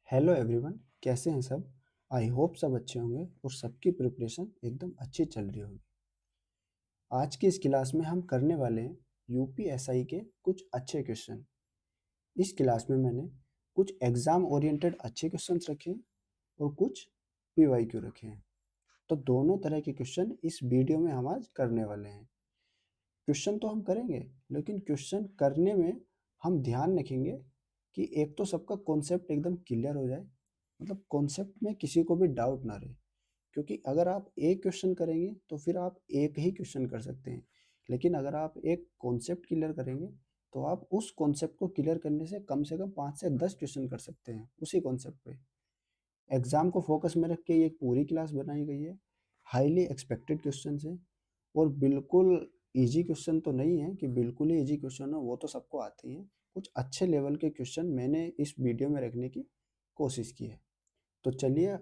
Hello everyone, कैसे हैं सब। आई होप सब अच्छे होंगे और सबकी प्रिपरेशन एकदम अच्छी चल रही होगी। आज की इस क्लास में हम करने वाले हैं यूपीएसआई के कुछ अच्छे क्वेश्चन। इस क्लास में मैंने कुछ एग्ज़ाम ओरिएंटेड अच्छे क्वेश्चंस रखे हैं और कुछ पीवाईक्यू रखे हैं। तो दोनों तरह के क्वेश्चन इस वीडियो में हम आज करने वाले हैं। क्वेश्चन तो हम करेंगे, लेकिन क्वेश्चन करने में हम ध्यान रखेंगे कि एक तो सबका कॉन्सेप्ट एकदम क्लियर हो जाए, मतलब कॉन्सेप्ट में किसी को भी डाउट ना रहे। क्योंकि अगर आप एक क्वेश्चन करेंगे तो फिर आप एक ही क्वेश्चन कर सकते हैं, लेकिन अगर आप एक कॉन्सेप्ट क्लियर करेंगे तो आप उस कॉन्सेप्ट को क्लियर करने से कम 5 से 10 क्वेश्चन कर सकते हैं उसी कॉन्सेप्ट पे। एग्जाम को फोकस में रख के ये पूरी क्लास बनाई गई है। हाईली एक्सपेक्टेड क्वेश्चन है और बिल्कुल इजी क्वेश्चन तो नहीं है कि बिल्कुल ही इजी क्वेश्चन हो, वो तो सबको आते हैं। कुछ अच्छे लेवल के क्वेश्चन मैंने इस वीडियो में रखने की कोशिश की है। तो चलिए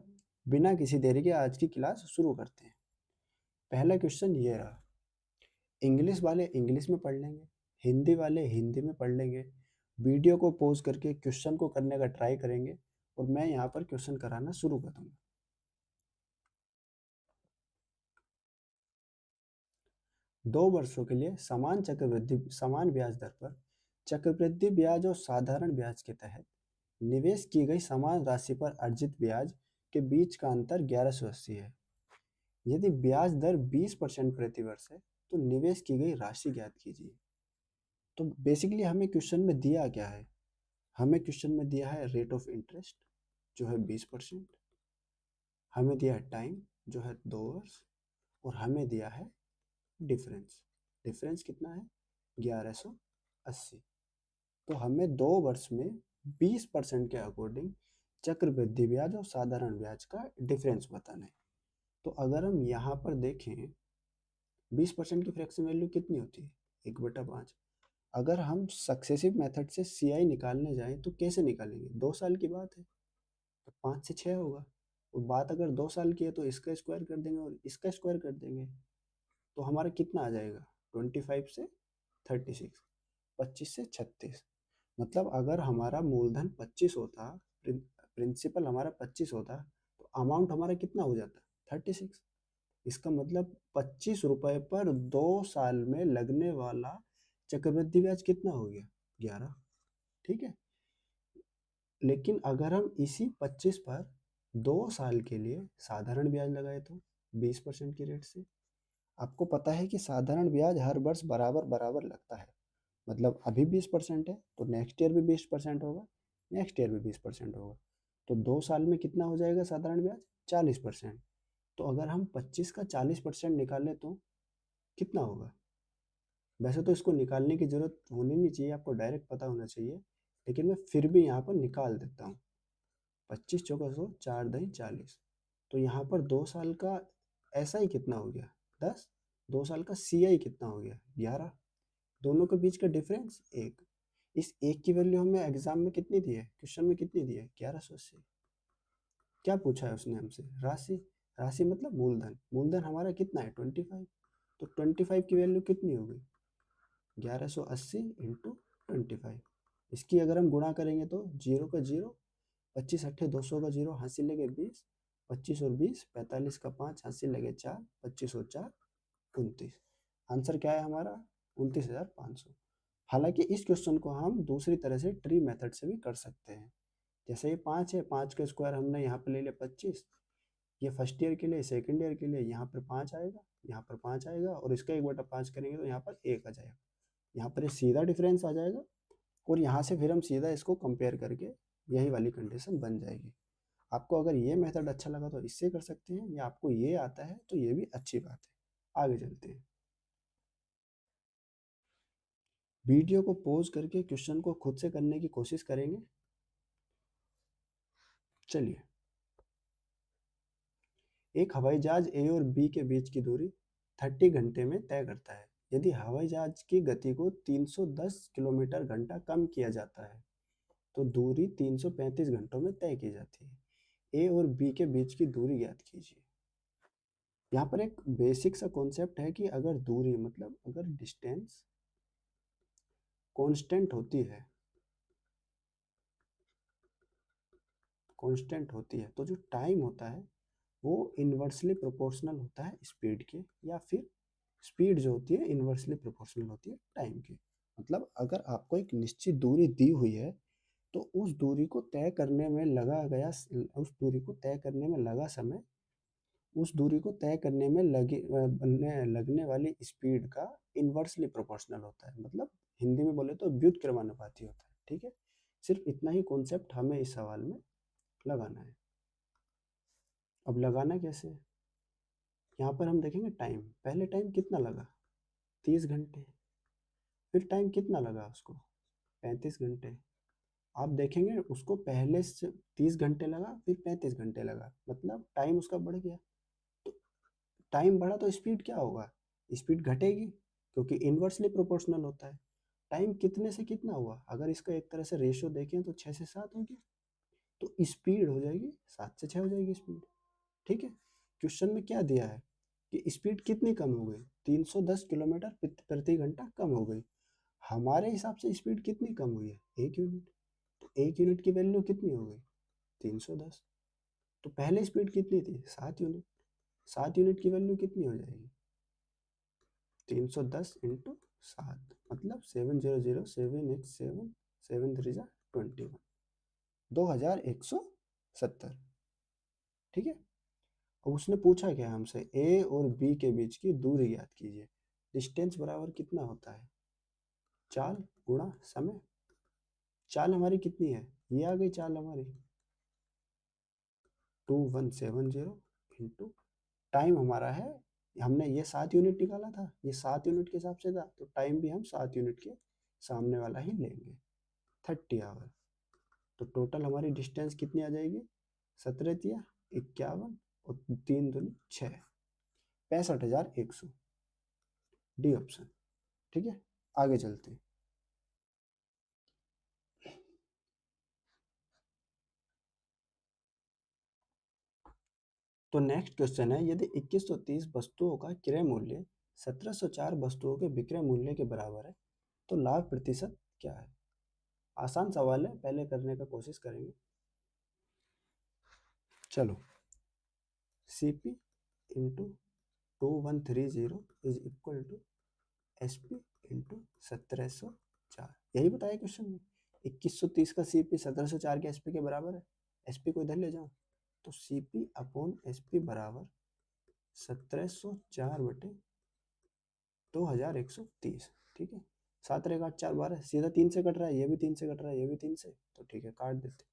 बिना किसी देरी के आज की क्लास शुरू करते हैं। पहला क्वेश्चन ये रहा। इंग्लिश वाले इंग्लिश में पढ़ लेंगे, हिंदी वाले हिंदी में पढ़ लेंगे। वीडियो को पॉज करके क्वेश्चन को करने का ट्राई करेंगे और मैं यहाँ पर क्वेश्चन कराना शुरू कर दूंगा। 2 वर्षों के लिए समान ब्याज दर पर चक्रवृद्धि ब्याज और साधारण ब्याज के तहत निवेश की गई समान राशि पर अर्जित ब्याज के बीच का अंतर 1180 है। यदि ब्याज दर 20% प्रति वर्ष है तो निवेश की गई राशि ज्ञात कीजिए। तो बेसिकली हमें क्वेश्चन में दिया क्या है? हमें क्वेश्चन में दिया है रेट ऑफ इंटरेस्ट जो है 20%, हमें दिया है टाइम जो है 2 वर्ष, और हमें दिया है डिफरेंस। डिफरेंस कितना है? 1180। तो हमें 2 वर्ष में 20% के अकॉर्डिंग चक्रवृद्धि ब्याज और साधारण ब्याज का डिफरेंस बताना है। तो अगर हम यहाँ पर देखें 20% की फ्रैक्शन वैल्यू कितनी होती है? 1/5। अगर हम सक्सेसिव मेथड से सी आई निकालने जाएं तो कैसे निकालेंगे? 2 साल की बात है तो 5 से 6 होगा, और बात अगर 2 साल की है तो इसका स्क्वायर कर देंगे और इसका स्क्वायर कर देंगे। तो हमारा कितना आ जाएगा? 25 से 36, 25 से 36। मतलब अगर हमारा मूलधन 25 होता, प्रिंसिपल हमारा 25 होता, तो अमाउंट हमारा कितना हो जाता? 36। इसका मतलब 25 रुपए पर 2 साल में लगने वाला चक्रवृद्धि ब्याज कितना हो गया? 11। ठीक है। लेकिन अगर हम इसी 25 पर 2 साल के लिए साधारण ब्याज लगाए तो 20% की रेट से, आपको पता है कि साधारण ब्याज हर वर्ष बराबर बराबर लगता है। मतलब अभी 20% है तो नेक्स्ट ईयर भी 20% होगा, नेक्स्ट ईयर भी 20% होगा। तो 2 साल में कितना हो जाएगा साधारण ब्याज? 40%। तो अगर हम 25 का 40% निकालें तो कितना होगा? वैसे तो इसको निकालने की जरूरत होनी नहीं चाहिए, आपको डायरेक्ट पता होना चाहिए, लेकिन मैं फिर भी यहाँ पर निकाल देता हूँ। 25 चौका 100, 4 दही 40। तो यहाँ पर 2 साल का ऐसा ही कितना हो गया? 10। 2 साल का सी आई कितना हो गया? 11। दोनों के बीच का डिफरेंस 1। इस एक की वैल्यू हमें एग्जाम में कितनी दी है, क्वेश्चन में कितनी दी है? 1180। क्या पूछा है उसने हमसे? राशि। राशि मतलब मूलधन। मूलधन हमारा कितना है? 25। तो 25 की वैल्यू कितनी होगी? 1180 इंटू 25। इसकी अगर हम गुणा करेंगे तो 0 का 0, 25 8 200 का 0, हासिल लगे 20, 25 और 20 45 का 5, हासिल लगे 4, 25 और 4 29। आंसर क्या है हमारा? 29,500। हालांकि इस क्वेश्चन को हम दूसरी तरह से ट्री मेथड से भी कर सकते हैं। जैसे ये 5 है, 5 का स्क्वायर हमने यहाँ पर ले लिया 25। ये फर्स्ट ईयर के लिए, सेकंड ईयर के लिए यहाँ पर 5 आएगा, यहाँ पर 5 आएगा, और इसका 1/5 करेंगे तो यहाँ पर 1 आ जाएगा। यहाँ पर ये सीधा डिफरेंस आ जाएगा, और यहाँ से फिर हम सीधा इसको कंपेयर करके यही वाली कंडीशन बन जाएगी। आपको अगर ये मेथड अच्छा लगा तो इससे कर सकते हैं, या आपको ये आता है तो ये भी अच्छी बात है। आगे चलते हैं। वीडियो को पॉज करके क्वेश्चन को खुद से करने की कोशिश करेंगे। चलिए। एक हवाई जहाज ए और बी के बीच की दूरी 30 घंटे में तय करता है। यदि हवाई जहाज की गति को 310 किलोमीटर घंटा कम किया जाता है तो दूरी 335 घंटों में तय की जाती है। ए और बी के बीच की दूरी ज्ञात कीजिए। यहाँ पर एक बेसिक सा कॉन्सेप्ट है कि अगर दूरी मतलब अगर डिस्टेंस कांस्टेंट होती है, कांस्टेंट होती है, तो जो टाइम होता है वो इन्वर्सली प्रोपोर्शनल होता है स्पीड के, या फिर स्पीड जो होती है इन्वर्सली प्रोपोर्शनल होती है टाइम के। मतलब अगर आपको एक निश्चित दूरी दी हुई है तो उस दूरी को तय करने में उस दूरी को तय करने में लगा समय उस दूरी को तय करने में लगने वाली स्पीड का इन्वर्सली प्रोपोर्शनल होता है। मतलब हिंदी में बोले तो व्युत्क्रमानुपाती होता है। ठीक है, सिर्फ इतना ही कॉन्सेप्ट हमें इस सवाल में लगाना है। अब लगाना कैसे है, यहाँ पर हम देखेंगे टाइम। पहले टाइम कितना लगा, 30 घंटे। फिर टाइम कितना लगा उसको, 35 घंटे। आप देखेंगे उसको पहले से 30 घंटे लगा, फिर 35 घंटे लगा, मतलब टाइम उसका बढ़ गया। तो टाइम बढ़ा तो स्पीड क्या होगा, स्पीड घटेगी, क्योंकि इन्वर्सली प्रोपोर्शनल होता है। टाइम कितने से कितना हुआ, अगर इसका एक तरह से रेशियो देखें तो 6 से 7 हो गया, तो स्पीड हो जाएगी 7 से 6 हो जाएगी स्पीड। ठीक है, क्वेश्चन में क्या दिया है कि स्पीड कितनी कम हो गई, 310 किलोमीटर प्रति घंटा कम हो गई। हमारे हिसाब से स्पीड कितनी कम हुई है, 1 यूनिट। तो 1 यूनिट की वैल्यू कितनी हो गई, 310। तो पहले स्पीड कितनी थी, 7 यूनिट। 7 यूनिट की वैल्यू कितनी हो जाएगी, 310 × 7, मतलब 700, 7 x 7, 7 3 जा 21, 2170। ठीक है, अब उसने पूछा क्या हमसे, ए और बी के बीच की दूरी ज्ञात कीजिए। डिस्टेंस बराबर कितना होता है, चाल गुणा समय। चाल हमारी कितनी है, ये आ गई चाल हमारी 2170 इंटू टाइम हमारा है, हमने ये 7 यूनिट निकाला था, ये 7 यूनिट के हिसाब से था, तो टाइम भी हम 7 यूनिट के सामने वाला ही लेंगे, 30 आवर। तो टोटल हमारी डिस्टेंस कितनी आ जाएगी, 17×51 और 3×6, 65,100। D option. ठीक है, आगे चलते हैं। तो नेक्स्ट क्वेश्चन है, यदि 2130 वस्तुओं का क्रय मूल्य 1704 वस्तुओं के विक्रय मूल्य के बराबर है तो लाभ प्रतिशत क्या है। आसान सवाल है, पहले करने का कोशिश करेंगे। चलो, CP into 2130 is equal to SP into 1704, यही बताया क्वेश्चन में। 2130 का CP 1704 के SP के बराबर है। SP को इधर ले जाओ, तो CP अपॉन SP बराबर 1704 बटे 2130। ठीक है, 7×8 = 12, सीधा 3 से कट रहा है, ये भी 3 से कट रहा है, ये भी 3 से, तो ठीक है काट देते।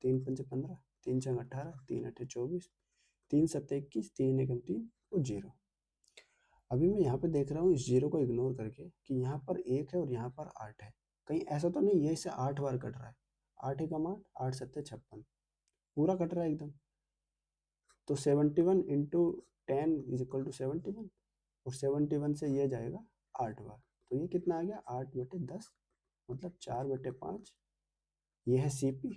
3×5 = 15, 3×6 = 18, 3×8 = 24, 3×7 = 21, 3×1 = 3 और 0। अभी मैं यहाँ पे देख रहा हूँ इस 0 को इग्नोर करके कि यहाँ पर 1 है और यहाँ पर 8 है, कहीं ऐसा तो नहीं ये इससे 8 बार कट रहा है। 8 एकम 8, 8 7 56, पूरा कट रहा है एकदम। तो 71 इंटू 10 इज इक्वल टू 71, और 71 से ये जाएगा 8 बार, तो ये कितना आ गया, 8/10, मतलब 4/5। ये है CP,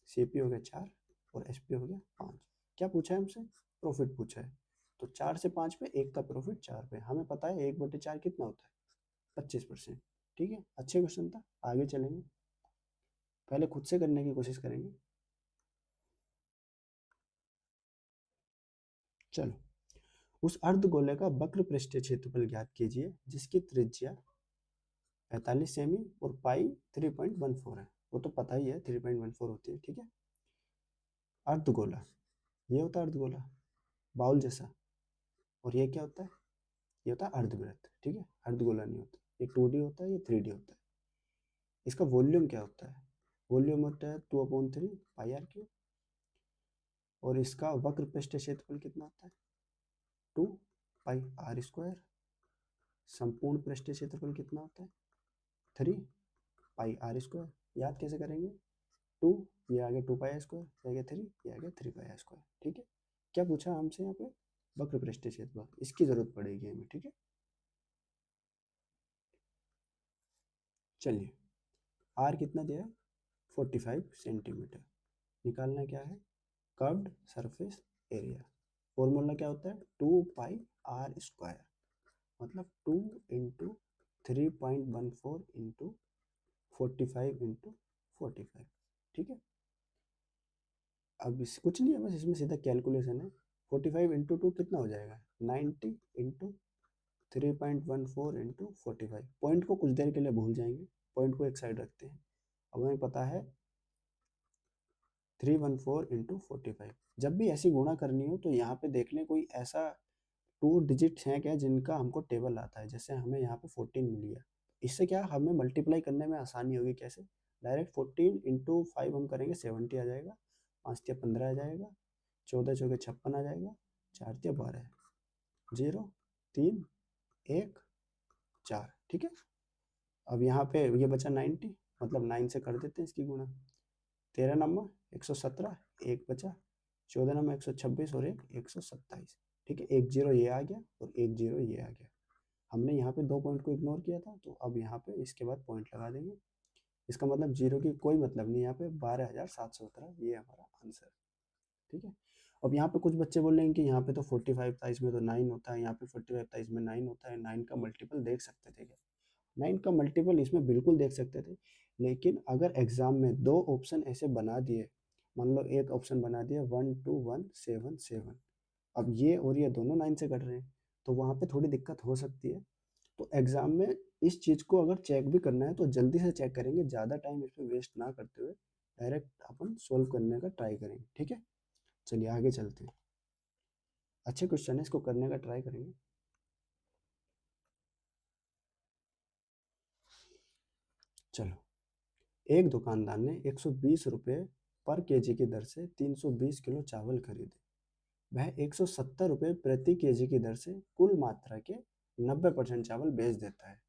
CP हो गया 4 और SP हो गया 5। क्या पूछा है हमसे, प्रॉफिट पूछा है। तो 4 से 5 पे, एक का प्रॉफिट 4 पे, हमें पता है 1/4 कितना होता है, 25%। ठीक है, अच्छे क्वेश्चन था, आगे चलेंगे। पहले खुद से करने की कोशिश करेंगे। चलो, उस अर्धगोले का वक्र पृष्ठीय क्षेत्रफल ज्ञात कीजिए जिसकी त्रिज्या 45 सेमी और पाई 3.14 है। वो तो पता ही है 3.14 होती है। ठीक है, अर्धगोला, ये होता है अर्धगोला, बाउल जैसा। और ये क्या होता है, ये होता है अर्धवृत्त। ठीक है, अर्धगोला नहीं होता, ये 2D होता है, ये 3D होता है। इसका वॉल्यूम क्या होता है, वॉल्यूम होता है 2/3 πr3। और इसका वक्र पृष्ठीय क्षेत्रफल कितना होता है, 2πr²। संपूर्ण पृष्ठीय क्षेत्रफल कितना होता है, 3πr²। याद कैसे करेंगे, 2, ये आगे 2πr², ये आगे 3, ये आगे 3πr²। ठीक है, क्या पूछा हमसे यहाँ पे, वक्र पृष्ठीय क्षेत्रफल, इसकी जरूरत पड़ेगी हमें। ठीक है, चलिए, आर कितना दिया है, 45 सेंटीमीटर। निकालना क्या है, कर्व्ड सरफेस एरिया। फॉर्मूला क्या होता है, 2πr², मतलब 2 इंटू 3.14 इंटू 45 इंटू 45। ठीक है, अब इस कुछ नहीं है, बस इसमें सीधा कैलकुलेशन है। 45 इंटू 2 कितना हो जाएगा, 90 इंटू 3.14 इंटू 45। पॉइंट को कुछ देर के लिए भूल जाएंगे, पॉइंट को एक साइड रखते हैं। अब हमें पता है 314 इंटू 45। जब भी ऐसी गुणा करनी हो तो यहाँ पे देख लें कोई ऐसा 2 डिजिट्स हैं क्या जिनका हमको टेबल आता है। जैसे हमें यहाँ पे 14 मिल गया, इससे क्या हमें मल्टीप्लाई करने में आसानी होगी। कैसे, डायरेक्ट 14 इंटू 5 हम करेंगे 70 आ जाएगा, 5 × 15 आ जाएगा, 14 × 56 आ जाएगा, 4 × 12, 0 3 1 4। ठीक है, अब यहाँ पे ये बचा 90, मतलब 9 से कर देते हैं इसकी गुणा। 13 नंबर 117, एक बचा। 14 नंबर 126 और एक 127। ठीक है, एक जीरो ये आ गया और एक जीरो ये आ गया। हमने यहाँ पे 2 पॉइंट को इग्नोर किया था, तो अब यहाँ पे इसके बाद पॉइंट लगा देंगे। इसका मतलब जीरो की कोई मतलब नहीं यहाँ पे, 12,717 ये हमारा आंसर। ठीक है, अब यहाँ पे कुछ बच्चे बोलेंगे कि यहाँ पे तो 45 था, इसमें तो 9 होता है, यहाँ पे 45 था, इसमें 9 होता है। 9 का मल्टीपल देख सकते थे क्या? 9 का मल्टीपल इसमें बिल्कुल देख सकते थे, लेकिन अगर एग्जाम में 2 ऑप्शन ऐसे बना दिए, मान लो एक ऑप्शन बना दिया 12177, अब ये और ये दोनों 9 से कट रहे हैं, तो वहाँ पे थोड़ी दिक्कत हो सकती है। तो एग्जाम में इस चीज़ को अगर चेक भी करना है तो जल्दी से चेक करेंगे, ज़्यादा टाइम इसमें वेस्ट ना करते हुए डायरेक्ट अपन सोल्व करने का ट्राई करेंगे। ठीक है, चलिए आगे चलते हैं। अच्छे क्वेश्चन है, इसको करने का ट्राई करेंगे। चलो, एक दुकानदार ने 120 रुपये पर केजी की दर से 320 किलो चावल खरीदे। वह 170 रुपये प्रति केजी की दर से कुल मात्रा के 90% चावल बेच देता है।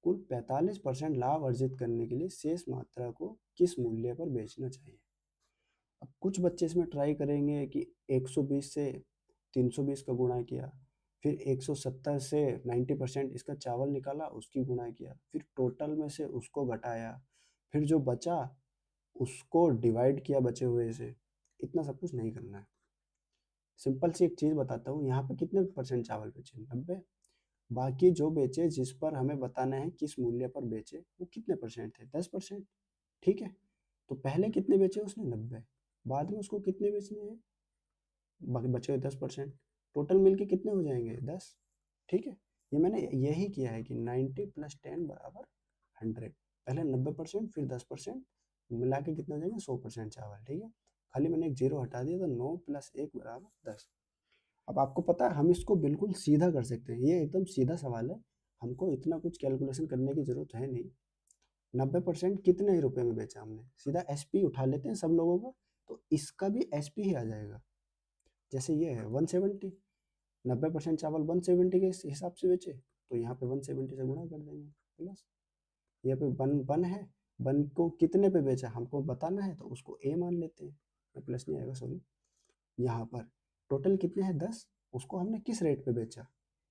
कुल 45% लाभ अर्जित करने के लिए शेष मात्रा को किस मूल्य पर बेचना चाहिए? अब कुछ बच्चे इसमें ट्राई करेंगे कि 120 से 320 का गुणा किया, फिर 170 से 90% इसका चावल निकाला, उसकी गुणा किया, फिर टोटल में से उसको घटाया, फिर जो बचा उसको डिवाइड किया बचे हुए से। इतना सब कुछ नहीं करना है। सिंपल सी एक चीज़ बताता हूँ, यहाँ पे कितने परसेंट चावल बेचे, 90। बाकी जो बेचे, जिस पर हमें बताना है किस मूल्य पर बेचे, वो कितने परसेंट थे, 10%। ठीक है, तो पहले कितने बेचे उसने, 90। बाद में उसको कितने बेचने हैं, बाकी बचे हुए 10%। टोटल मिलके कितने हो जाएंगे, 10। ठीक है, ये मैंने यही किया है कि 90 + 10 = 100। पहले 90%, फिर 10%, मिला के कितना हो जाएगा, 100% चावल। ठीक है, खाली मैंने एक जीरो हटा दिया, तो 9 + 1 = 10। अब आपको पता है हम इसको बिल्कुल सीधा कर सकते हैं, ये एकदम सीधा सवाल है, हमको इतना कुछ कैलकुलेशन करने की ज़रूरत है नहीं। 90% कितने ही रुपए में बेचा हमने, सीधा एसपी उठा लेते हैं सब लोगों का, तो इसका भी एसपी ही आ जाएगा। जैसे ये है 170, 90% चावल 170 के हिसाब से बेचे, तो यहाँ पे 170 से गुणा कर देंगे, प्लस यहाँ पे वन वन है, वन को कितने पे बेचा हमको बताना है, तो उसको ए मान लेते हैं, प्लस नहीं आएगा सॉरी। यहाँ पर टोटल कितने हैं, 10, उसको हमने किस रेट पे बेचा,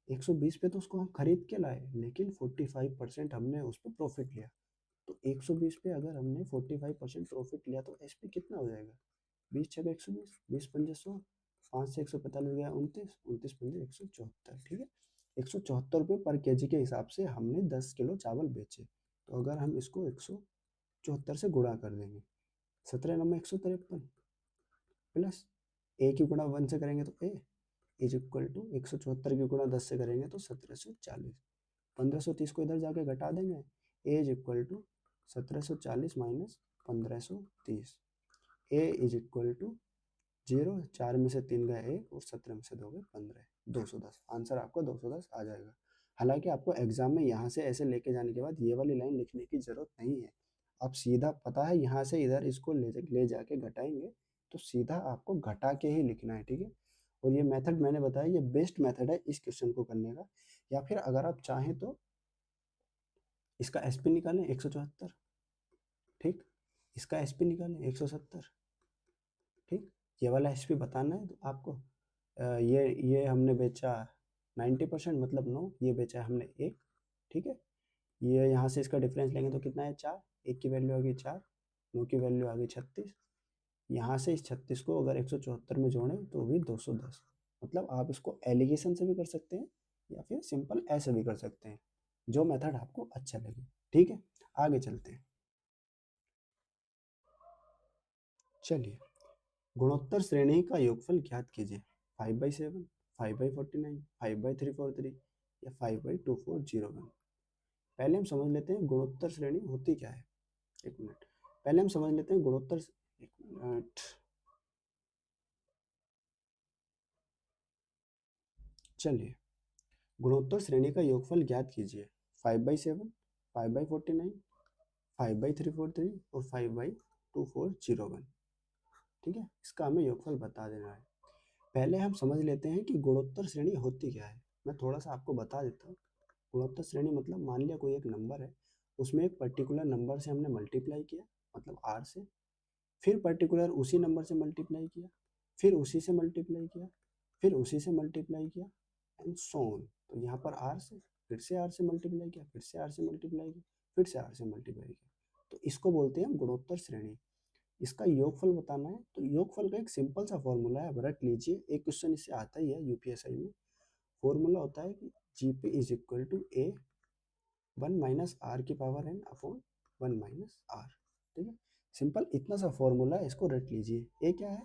120 पे तो उसको हम खरीद के लाए, लेकिन 45% हमने उस पर प्रॉफिट लिया। तो 120 पे अगर हमने 45% प्रॉफिट लिया तो एसपी कितना हो जाएगा, 20 × 120, 20 × 5 = 100, 5 से 145 गया 29, 29 × 5 = 174। ठीक है, 174 रुपये पर केजी के हिसाब से हमने 10 किलो चावल बेचे। तो अगर हम इसको 174 से गुणा कर देंगे, 17 नंबर 153, प्लस ए की गुणा 1 से करेंगे तो ए इज इक्वल टू 174 की गुणा 10 से करेंगे तो 1740। 1530 को इधर जाके घटा देंगे, A is equal to 1740 minus 1530। A is equal to 0, 4 में से 3 गए 1 और 17 में से 2 गए 15, 210। आंसर आपका 210 आ जाएगा। हालांकि आपको एग्जाम में यहाँ से ऐसे लेके जाने के बाद ये वाली लाइन लिखने की ज़रूरत नहीं है, आप सीधा पता है यहाँ से इधर इसको ले जाके घटाएंगे, तो सीधा आपको घटा के ही लिखना है। ठीक है, और ये मेथड मैंने बताया, ये बेस्ट मेथड है इस क्वेश्चन को करने का। या फिर अगर आप चाहें तो इसका एसपी निकालें 174, ठीक, इसका एसपी निकालें 170। ठीक, ये वाला एसपी बताना है तो आपको ये हमने बेचा 90%, मतलब 9, ये बेचा है हमने 1। ठीक है, ये यहाँ से इसका डिफरेंस लेंगे तो कितना है, 4, 1 की वैल्यू आ गई 4, 9 की वैल्यू आ गई 36। यहाँ से इस 36 को अगर 174 में जोड़ें तो भी 210। मतलब आप इसको एलिगेशन से भी कर सकते हैं या फिर सिंपल ऐसे भी कर सकते हैं, जो मेथड आपको अच्छा लगे। ठीक है, आगे चलते हैं। चलिए, गुणोत्तर श्रेणी का योगफल ज्ञात कीजिए। 5/7, 5/49, 5/343 या 5/2401। पहले हम समझ लेते हैं गुणोत्तर श्रेणी होती क्या है। एक मिनट, पहले हम समझ लेते हैं गुणोत्तर। एक मिनट, चलिए। गुणोत्तर श्रेणी का योगफल ज्ञात कीजिए। 5/7, 5/49, 5/343 और 5/2401। ठीक है, इसका हमें योगफल बता देना है। पहले हम समझ लेते हैं कि गुणोत्तर श्रेणी होती क्या है। मैं थोड़ा सा आपको बता देता हूँ। गुणोत्तर श्रेणी मतलब मान लिया कोई एक नंबर है, उसमें एक पर्टिकुलर नंबर से हमने मल्टीप्लाई किया, मतलब आर से, फिर पर्टिकुलर उसी नंबर से मल्टीप्लाई किया, फिर उसी से मल्टीप्लाई किया, फिर उसी से मल्टीप्लाई किया, एंड सो ऑन। तो यहाँ पर आर से, फिर से आर से मल्टीप्लाई किया, फिर से आर से मल्टीप्लाई किया, फिर से आर से मल्टीप्लाई किया। तो इसको बोलते हैं गुणोत्तर श्रेणी। इसका योगफल बताना है, तो योगफल का एक सिंपल सा फॉर्मूला है, अब रट लीजिए। एक क्वेश्चन इससे आता ही है यूपीएसआई में। फॉर्मूला होता है कि GP is equal to a 1 - r⁻⁻, ठीक है। सिंपल इतना सा फॉर्मूला है, इसको रट लीजिए। ए क्या है?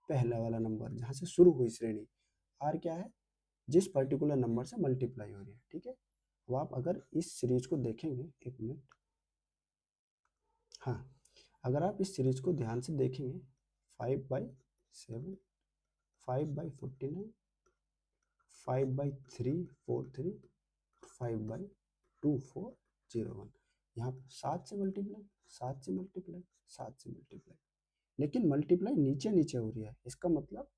पहला वाला नंबर जहाँ से शुरू हुई श्रेणी। आर क्या है? जिस पर्टिकुलर नंबर से मल्टीप्लाई हो रही है, ठीक है। अब आप अगर इस सीरीज को देखेंगे, एक मिनट, हाँ, अगर आप इस सीरीज को ध्यान से देखेंगे, 5/7, 5/49, 5/343, 5/2401। यहाँ पर 7 से मल्टीप्लाई, 7 से मल्टीप्लाई, 7 से मल्टीप्लाई, लेकिन मल्टीप्लाई नीचे नीचे हो रही है। इसका मतलब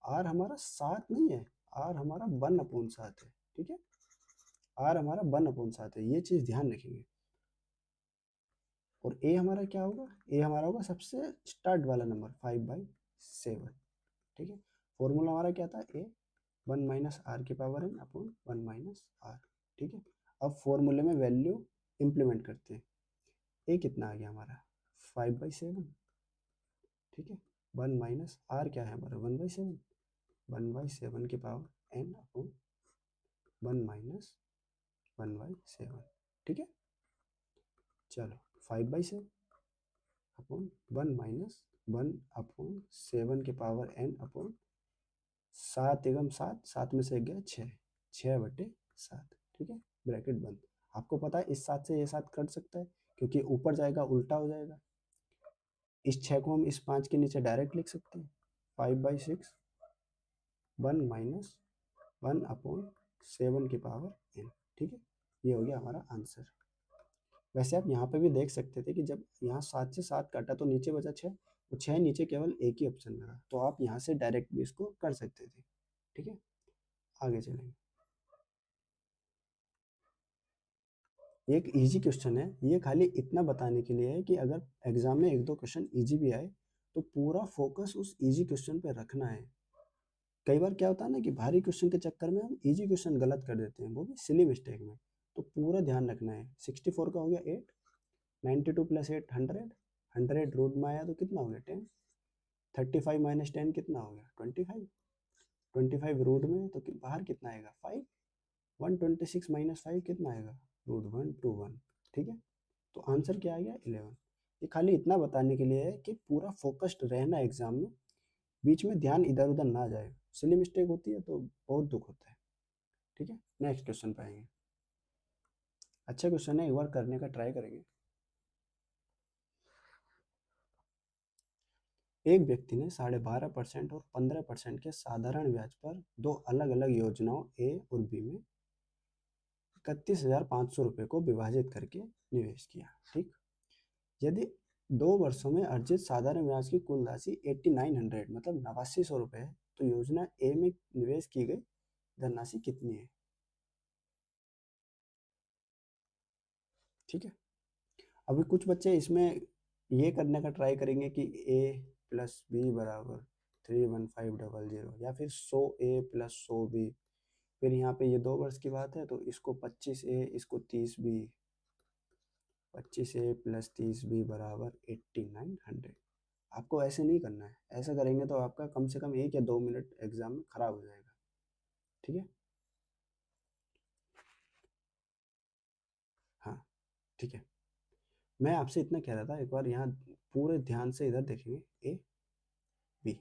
आर हमारा 7 नहीं है, आर हमारा 1/7 है, ठीक है। आर हमारा 1/7 है, ये चीज़ ध्यान रखेंगे। और ए हमारा क्या होगा? ए हमारा होगा सबसे स्टार्ट वाला नंबर 5/7, ठीक है। फॉर्मूला हमारा क्या था? ए 1 - r⁻⁻, ठीक है। अब फॉर्मूले में वैल्यू इंप्लीमेंट करते हैं। ए कितना आ गया हमारा? 5/7, ठीक है। 1 - r क्या है हमारा? 1/7, 1/7 की पावर n अपॉन 1 - 1/7, ठीक है। चलो, 5/7 अपॉन 1 - 1/7 की पावर n अपॉन 7 × 7, 7 में से गया 6, 6/7, ठीक है। ब्रैकेट बंद। आपको पता है इस 7 से ये 7 कट सकता है, क्योंकि ऊपर जाएगा उल्टा हो जाएगा। इस 6 को हम इस 5 के नीचे डायरेक्ट लिख सकते हैं। 5/6, 1 - 1/7 की पावर n, ठीक है। ये हो गया हमारा आंसर। वैसे आप यहाँ पे भी देख सकते थे कि जब यहाँ 7 से 7 काटा तो नीचे बचा 6, तो 6 नीचे केवल एक ही ऑप्शन में था, तो आप यहाँ से डायरेक्ट भी इसको कर सकते थे, ठीक है। आगे चलेंगे। एक इजी क्वेश्चन है, ये खाली इतना बताने के लिए है कि अगर एग्जाम में एक दो क्वेश्चन इजी भी आए तो पूरा फोकस उस इजी क्वेश्चन पे रखना है। कई बार क्या होता है ना कि भारी क्वेश्चन के चक्कर में हम इजी क्वेश्चन गलत कर देते हैं, वो भी सिली मिस्टेक में। तो पूरा ध्यान रखना है। 64 का हो गया 8, 92 + 8 100, 100 रूट में आया तो कितना हो गया 10, 35 - 10 कितना हो गया 25, 25 रूट में तो बाहर कितना आएगा 5, 126 - 5 कितना आएगा √121, ठीक है। तो आंसर क्या आ गया 11। ये खाली इतना बताने के लिए है कि पूरा फोकस्ड रहना एग्जाम में, बीच में ध्यान इधर उधर ना जाए। सिली मिस्टेक होती है तो बहुत दुख होता है, ठीक है। नेक्स्ट क्वेश्चन पे आएंगे। अच्छा क्वेश्चन है, एक बार करने का ट्राई करेंगे। एक व्यक्ति ने 12.5% और 15% के साधारण ब्याज पर दो अलग अलग योजनाओं ए और बी में 31,500 रुपये को विभाजित करके निवेश किया, ठीक। यदि 2 वर्षों में अर्जित साधारण ब्याज की कुल राशि 8900 मतलब 8900 रुपये है, तो योजना ए में निवेश की गई धनराशि कितनी है, ठीक है। अभी कुछ बच्चे इसमें ये करने का ट्राई करेंगे कि a + b = 31500, या फिर 100a + 100b। फिर यहाँ पे ये 2 वर्ष की बात है तो इसको 25a, इसको 30b, 25a + 30b = 8900। आपको ऐसे नहीं करना है, ऐसा करेंगे तो आपका कम से कम 1 या 2 मिनट एग्जाम में खराब हो जाएगा, ठीक है। हाँ, ठीक है। मैं आपसे इतना कह रहा था, एक बार यहाँ पूरे ध्यान से इधर देखेंगे, ए बी।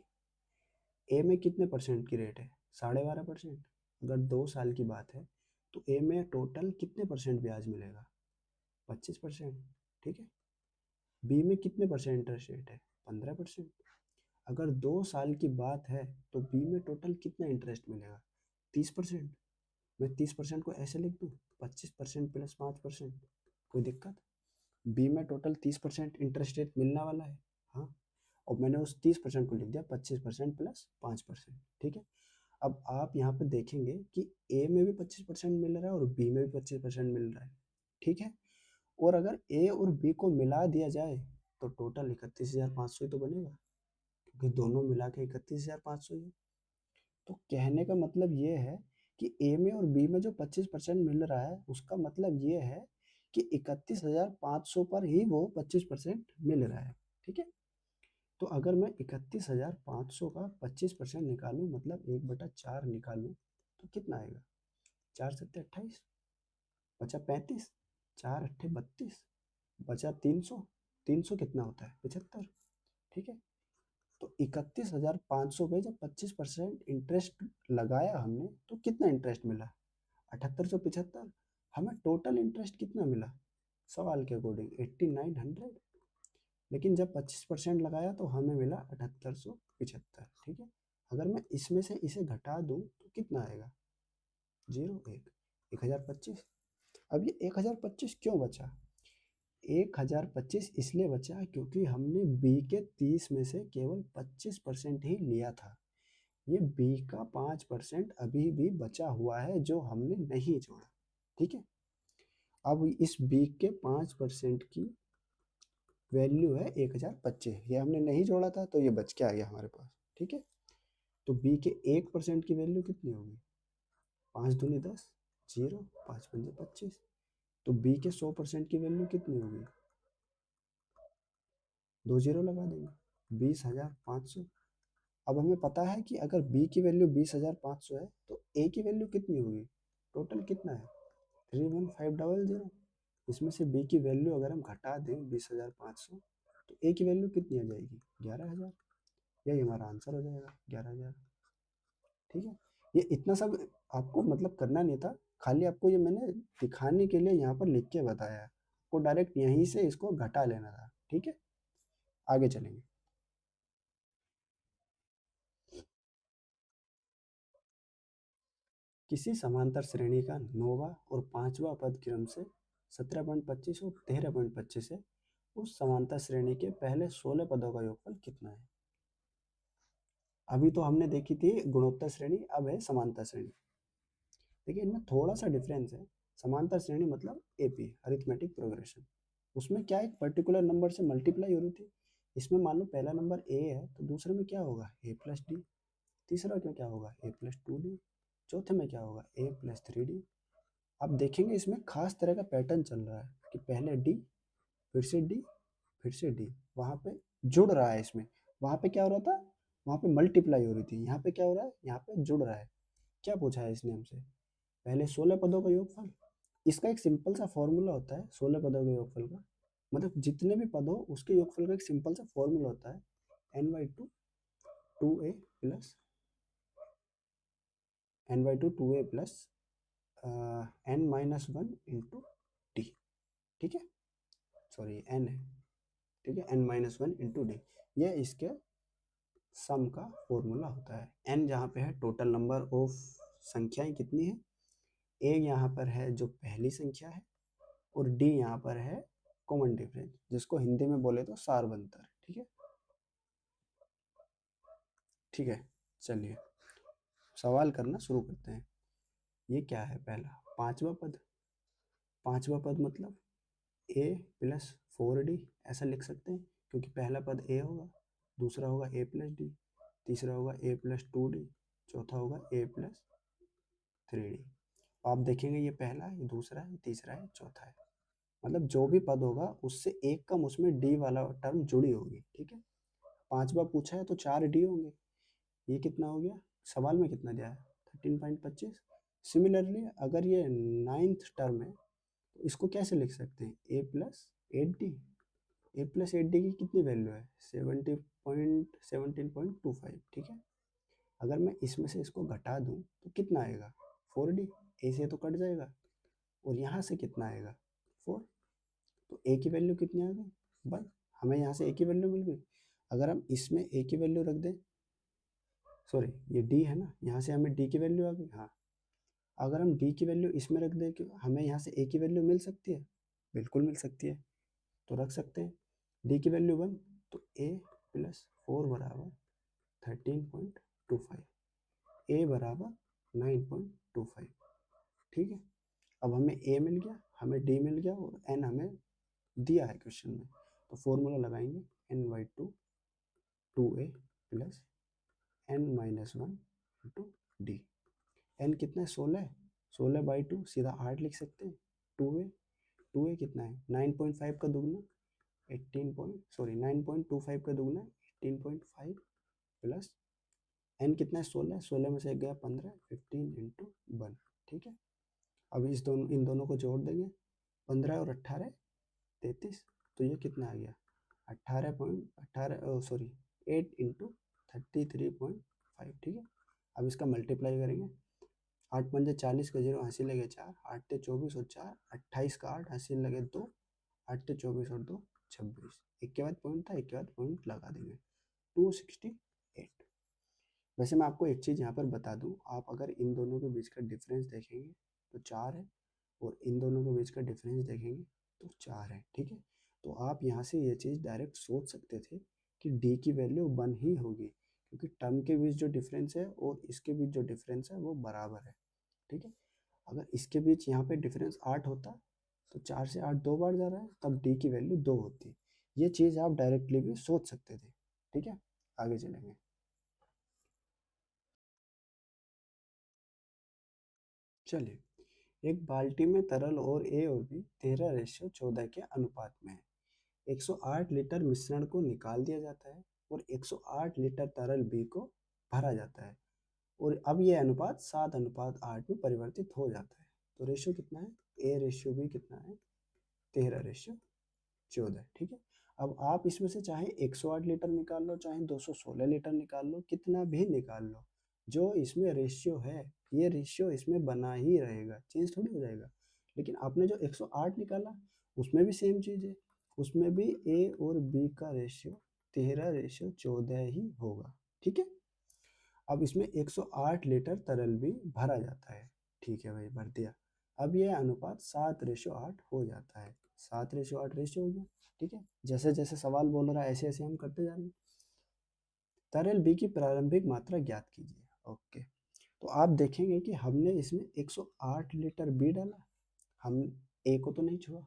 ए में कितने परसेंट की रेट है? 12.5%। अगर 2 साल की बात है तो ए में टोटल कितने परसेंट ब्याज मिलेगा? 25%। ठीक है। बी में कितने परसेंट इंटरेस्ट रेट है? 15%। अगर 2 साल की बात है तो बी में टोटल कितना इंटरेस्ट मिलेगा? 30%। मैं 30% को ऐसे लिख दूँ, 25% प्लस 5%। कोई दिक्कत? बी में टोटल 30% इंटरेस्ट रेट मिलने वाला है। हाँ, और मैंने उस 30% को लिख दिया 25% प्लस 5%। ठीक है। अब आप यहाँ पे देखेंगे कि ए में भी 25% मिल रहा है और बी में भी 25% मिल रहा है। ठीक है। और अगर ए और बी को मिला दिया जाए तो टोटल 31,500 ही तो बनेगा, क्योंकि दोनों मिला के 31,500 ही है। तो कहने का मतलब ये है कि ए में और बी में जो 25% मिल रहा है उसका मतलब ये है कि 31,500 पर ही वो 25% मिल रहा है। ठीक है। तो अगर मैं 31,500 का 25% निकालूं, मतलब 1/4 निकालूं, तो कितना आएगा? 4×7=28, बचा 35, 4×8=32, बचा 300। 300 कितना होता है? 75। ठीक है। तो 31,500 पे जब 25% इंटरेस्ट लगाया हमने तो कितना इंटरेस्ट मिला? 7875। हमें टोटल इंटरेस्ट कितना मिला सवाल के अकॉर्डिंग? 8900। लेकिन जब 25% लगाया तो हमें मिला 7875। ठीक है। अगर मैं इसमें से इसे घटा दूं तो कितना आएगा? 1,025। अब ये 1,025 क्यों बचा? 1,025 इसलिए बचा क्योंकि हमने बी के 30 में से केवल 25% ही लिया था। ये बी का 5% अभी भी बचा हुआ है जो हमने नहीं जोड़ा। ठीक है। अब इस बी के 5% की वैल्यू है 1,025, ये हमने नहीं जोड़ा था तो ये बच के आ गया हमारे पास। ठीक है। तो बी के 1% की वैल्यू कितनी होगी? 5×2=10, 0, 5×5=25। तो बी के 100% की वैल्यू कितनी होगी? 2 जीरो लगा देंगे, 20,500। अब हमें पता है कि अगर बी की वैल्यू 20,500 है तो ए की वैल्यू कितनी होगी? टोटल कितना है? 31500। इसमें से बी की वैल्यू अगर हम घटा दें 20,500 तो ए की वैल्यू कितनी आ जाएगी? 11,000। यही हमारा आंसर हो जाएगा, 11,000। ठीक है। ये इतना सब आपको मतलब करना नहीं था, खाली आपको ये मैंने दिखाने के लिए यहाँ पर लिख के बताया है। आपको डायरेक्ट यहीं से इसको घटा लेना था। ठीक है। आगे चलेंगे। किसी समांतर श्रेणी का 9वां और 5वां पद क्रम से 17.25 और 13.25 है। उस समांतर श्रेणी के पहले 16 पदों का योगफल कितना है? अभी तो हमने देखी थी गुणोत्तर श्रेणी, अब है समांतर श्रेणी। देखिए इनमें थोड़ा सा डिफरेंस है। समांतर श्रेणी मतलब एपी, अरिथमेटिक प्रोग्रेशन। उसमें क्या एक पर्टिकुलर नंबर से मल्टीप्लाई हो रही थी। इसमें मान लो पहला नंबर ए है तो दूसरे में क्या होगा? a+d। तीसरा में क्या होगा? a+2d। चौथे में क्या होगा? a+3d। आप देखेंगे इसमें खास तरह का पैटर्न चल रहा है कि पहले डी, फिर से डी, फिर से डी, वहाँ पे जुड़ रहा है। इसमें वहाँ पे क्या हो रहा था? वहाँ पे मल्टीप्लाई हो रही थी। यहाँ पे क्या हो रहा है? यहाँ पे जुड़ रहा है। क्या पूछा है इसने हमसे? पहले 16 पदों का योगफल। इसका एक सिंपल सा फॉर्मूला होता है 16 पदों के योगफल का, मतलब जितने भी पद हो उसके योगफल का एक सिंपल सा फॉर्मूला होता है n/2 2a plus n/2 2a plus n-1 into D. ठीक है। सॉरी n है। ठीक है, n-1 इंटू डी। ये इसके सम का फॉर्मूला होता है। n जहाँ पे है टोटल नंबर ऑफ संख्याएं कितनी है, a यहाँ पर है जो पहली संख्या है, और d यहाँ पर है कॉमन डिफरेंस, जिसको हिंदी में बोले तो सारवंतर। ठीक है। ठीक है। चलिए सवाल करना शुरू करते हैं। ये क्या है? पहला 5वां पद। 5वां पद मतलब a+4d ऐसा लिख सकते हैं, क्योंकि पहला पद a होगा, दूसरा होगा a+d, तीसरा होगा a+2d, चौथा होगा a+3d। आप देखेंगे ये पहला है, ये दूसरा है, तीसरा है, चौथा है। मतलब जो भी पद होगा उससे एक कम उसमें d वाला टर्म जुड़ी होगी। ठीक है। 5वां पूछा है तो 4d होंगे। ये कितना हो गया? सवाल में कितना दिया है? 13.25। सिमिलरली अगर ये 9th टर्म है तो इसको कैसे लिख सकते हैं? a+8d। a+8d की कितनी वैल्यू है? 17.25। ठीक है। अगर मैं इसमें से इसको घटा दूं तो कितना आएगा 4D, ए से तो कट जाएगा, और यहाँ से कितना आएगा 4, तो ए की वैल्यू कितनी आ गई 1, हमें यहाँ से ए की वैल्यू मिल गई। अगर हम इसमें ए की वैल्यू रख दें, सॉरी ये डी है ना, यहाँ से हमें डी की वैल्यू आ गई, हाँ, अगर हम डी की वैल्यू इसमें रख दें कि हमें यहाँ से ए की वैल्यू मिल सकती है, बिल्कुल मिल सकती है, तो रख सकते हैं डी की वैल्यू 1, तो ए प्लस 4 बराबर 13.25, ए बराबर 9.25, ठीक है। अब हमें ए मिल गया, हमें डी मिल गया, और एन हमें दिया है क्वेश्चन में, तो फॉर्मूला लगाएंगे n/2 2a plus n-1 into D. N कितना है 16, 16/2 सीधा 8 लिख सकते हैं। 2a कितना है 9.5 का दुगना 9.25 का दुगना 18.5 प्लस एन कितना है 16, 16 में से एक गया 15, 15 इंटू 1, ठीक है। अब इन दोनों को जोड़ देंगे, 15 और 18 33, तो ये कितना आ गया 8 इंटू 33.5, ठीक है। अब इसका मल्टीप्लाई करेंगे, 8 पंजे 40 का 0 हासिल लगे 4, 8 ते 24 और 4 28 का 8 हासिल लगे 2, 8 ते 24 और 2 26, एक के बाद पॉइंट था, एक के बाद पॉइंट लगा देंगे 268। वैसे मैं आपको एक चीज़ यहाँ पर बता दूँ, आप अगर इन दोनों के बीच का डिफरेंस देखेंगे तो 4 है, और इन दोनों के बीच का डिफरेंस देखेंगे तो 4 है, ठीक है। तो आप यहाँ से ये चीज़ डायरेक्ट सोच सकते थे कि डी की वैल्यू 1 ही होगी, क्योंकि टर्म के बीच जो डिफरेंस है और इसके बीच जो डिफरेंस है वो बराबर है, ठीक है। अगर इसके बीच यहाँ पे डिफरेंस 8 होता तो 4 से 8 2 बार जा रहा है, तब डी की वैल्यू 2 होती। ये चीज़ आप डायरेक्टली भी सोच सकते थे, ठीक है। आगे चलेंगे। चलिए, एक बाल्टी में तरल और ए और बी 13:14 के अनुपात में है। 108 लीटर मिश्रण को निकाल दिया जाता है और 108 लीटर तरल बी को भरा जाता है, और अब ये अनुपात 7:8 में परिवर्तित हो जाता है। तो रेशियो कितना है, ए रेशियो बी कितना है 13:14, ठीक है। अब आप इसमें से चाहे 108 लीटर निकाल लो, चाहे 216 लीटर निकाल लो, कितना भी निकाल लो, जो इसमें रेशियो है ये रेशियो इसमें बना ही रहेगा, चेंज थोड़ी हो जाएगा। लेकिन आपने जो 108 निकाला उसमें भी सेम चीज़ है, उसमें भी ए और बी का रेशियो 13:14 ही होगा, ठीक है। अब इसमें 108 लीटर तरल भी भरा जाता है, ठीक है भाई, भर दिया। अब ये अनुपात 7:8 हो जाता है, 7:8 रेशियो हो गया, ठीक है। जैसे जैसे सवाल बोल रहा है ऐसे ऐसे हम करते जा रहे हैं। तरल बी की प्रारंभिक मात्रा ज्ञात कीजिए, ओके। तो आप देखेंगे कि हमने इसमें 108 लीटर बी डाला, हम ए को तो नहीं छुआ।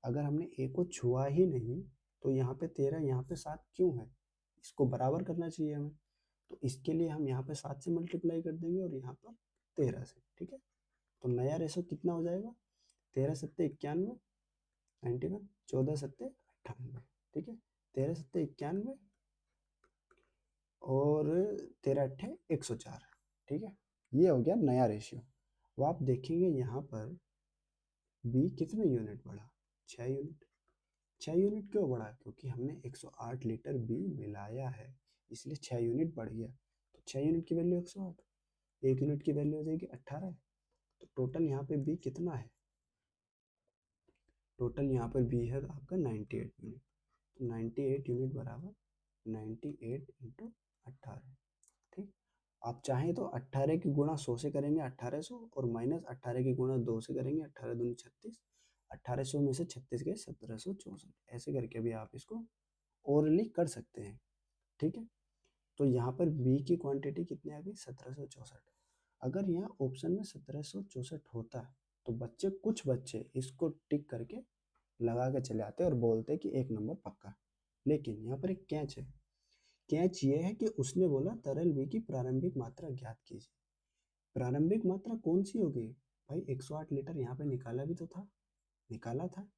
अगर हमने ए को छुआ ही नहीं तो यहाँ पे 13, यहाँ पे 7 क्यों है, इसको बराबर करना चाहिए हमें। तो इसके लिए हम यहाँ पे 7 से मल्टीप्लाई कर देंगे और यहाँ पर 13 से, ठीक है। तो नया रेशो कितना हो जाएगा 13×7 = 91, 91, 14×7 = 98, ठीक है। 13×7 = 91 और 13×8 = 104, ठीक है। ये हो गया नया रेशियो। वो आप देखेंगे यहाँ पर बी कितने यूनिट बढ़ा, 6 यूनिट। 6 यूनिट क्यों बढ़ा, क्योंकि हमने 108 लीटर बी मिलाया है, इसलिए 6 यूनिट बढ़ गया। तो 6 यूनिट की वैल्यू 108, 1 यूनिट की वैल्यू हो जाएगी 18। तो टोटल यहाँ पे बी कितना है, टोटल यहाँ पर बी है आपका 98 यूनिट। तो 98 यूनिट बराबर 98 इंटू 18, ठीक। आप चाहें तो 18 की गुणा 100 से करेंगे 1800, और माइनस 18 की गुणा 2 से करेंगे 18 दूनी 36, 1800 में से 36 गए 1764, ऐसे करके भी आप इसको ओरली कर सकते हैं, ठीक है। तो यहाँ पर बी की क्वांटिटी कितनी आ गई 1764। अगर यहाँ ऑप्शन में 1764 होता तो कुछ बच्चे इसको टिक करके लगा के चले आते और बोलते कि 1 नंबर पक्का। लेकिन यहाँ पर एक कैच है, कैच ये है कि उसने बोला तरल बी की प्रारंभिक मात्रा ज्ञात कीजिए। प्रारंभिक मात्रा कौन सी होगी भाई, 108 लीटर यहाँ पे निकाला भी तो था, निकाला था।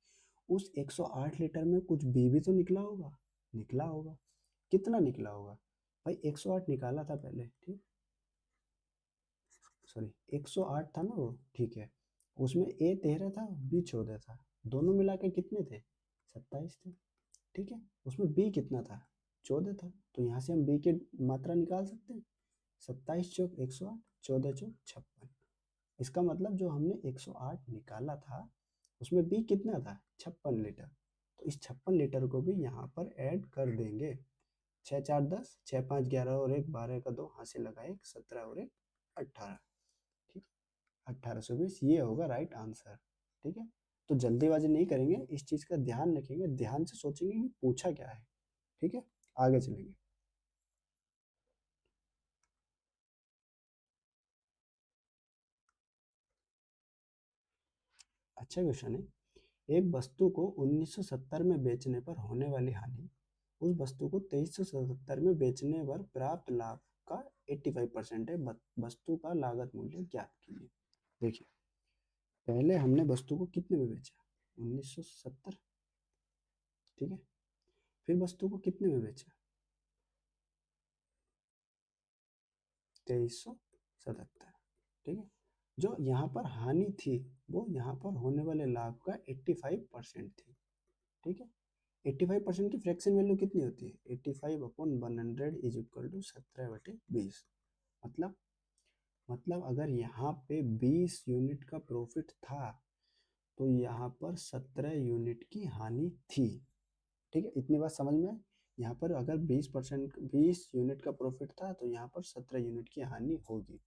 उस 108 लीटर में कुछ बी भी तो निकला होगा, निकला होगा। कितना निकला होगा भाई, 108 निकाला था पहले, ठीक, सॉरी 108 था ना वो, ठीक है। उसमें ए 13 था, बी 14 था, दोनों मिला के कितने थे 27 थे, ठीक है। उसमें बी कितना था 14 था, तो यहाँ से हम बी की मात्रा निकाल सकते हैं। 27 चौक 108, 14 चौक 56। इसका मतलब जो हमने 108 निकाला था उसमें बी कितना था, 56 लीटर। तो इस 56 लीटर को भी यहाँ पर ऐड कर देंगे। 6 4 10, 6 5 11 और 1 12 का 2, हाथ से लगा 1, 17 और 1 18। ठीक, 1820 ये होगा राइट आंसर। ठीक है, तो जल्दीबाजी नहीं करेंगे, इस चीज़ का ध्यान रखेंगे, ध्यान से सोचेंगे कि पूछा क्या है। ठीक है, आगे चलेंगे। अच्छा क्वेश्चन है। एक वस्तु को 1970 में बेचने पर होने वाली हानि उस वस्तु को 2377 में बेचने पर प्राप्त लाभ का 85% है। वस्तु का लागत मूल्य ज्ञात कीजिए। देखिए, पहले हमने वस्तु को कितने में बेचा, 1970। ठीक है, फिर वस्तु को कितने में बेचा, 2377। ठीक है, जो यहाँ पर हानि थी वो यहाँ पर होने वाले लाभ का 85% थी। ठीक है, 85% की फ्रैक्शन वैल्यू कितनी होती है, 85/100 इज इक्वल टू 17/20। मतलब अगर यहाँ पे 20 यूनिट का प्रॉफिट था तो यहाँ पर 17 यूनिट की हानि थी। ठीक है, इतनी बात समझ में। यहाँ पर अगर 20 यूनिट का प्रॉफिट था तो यहाँ पर 17 यूनिट की हानि होगी।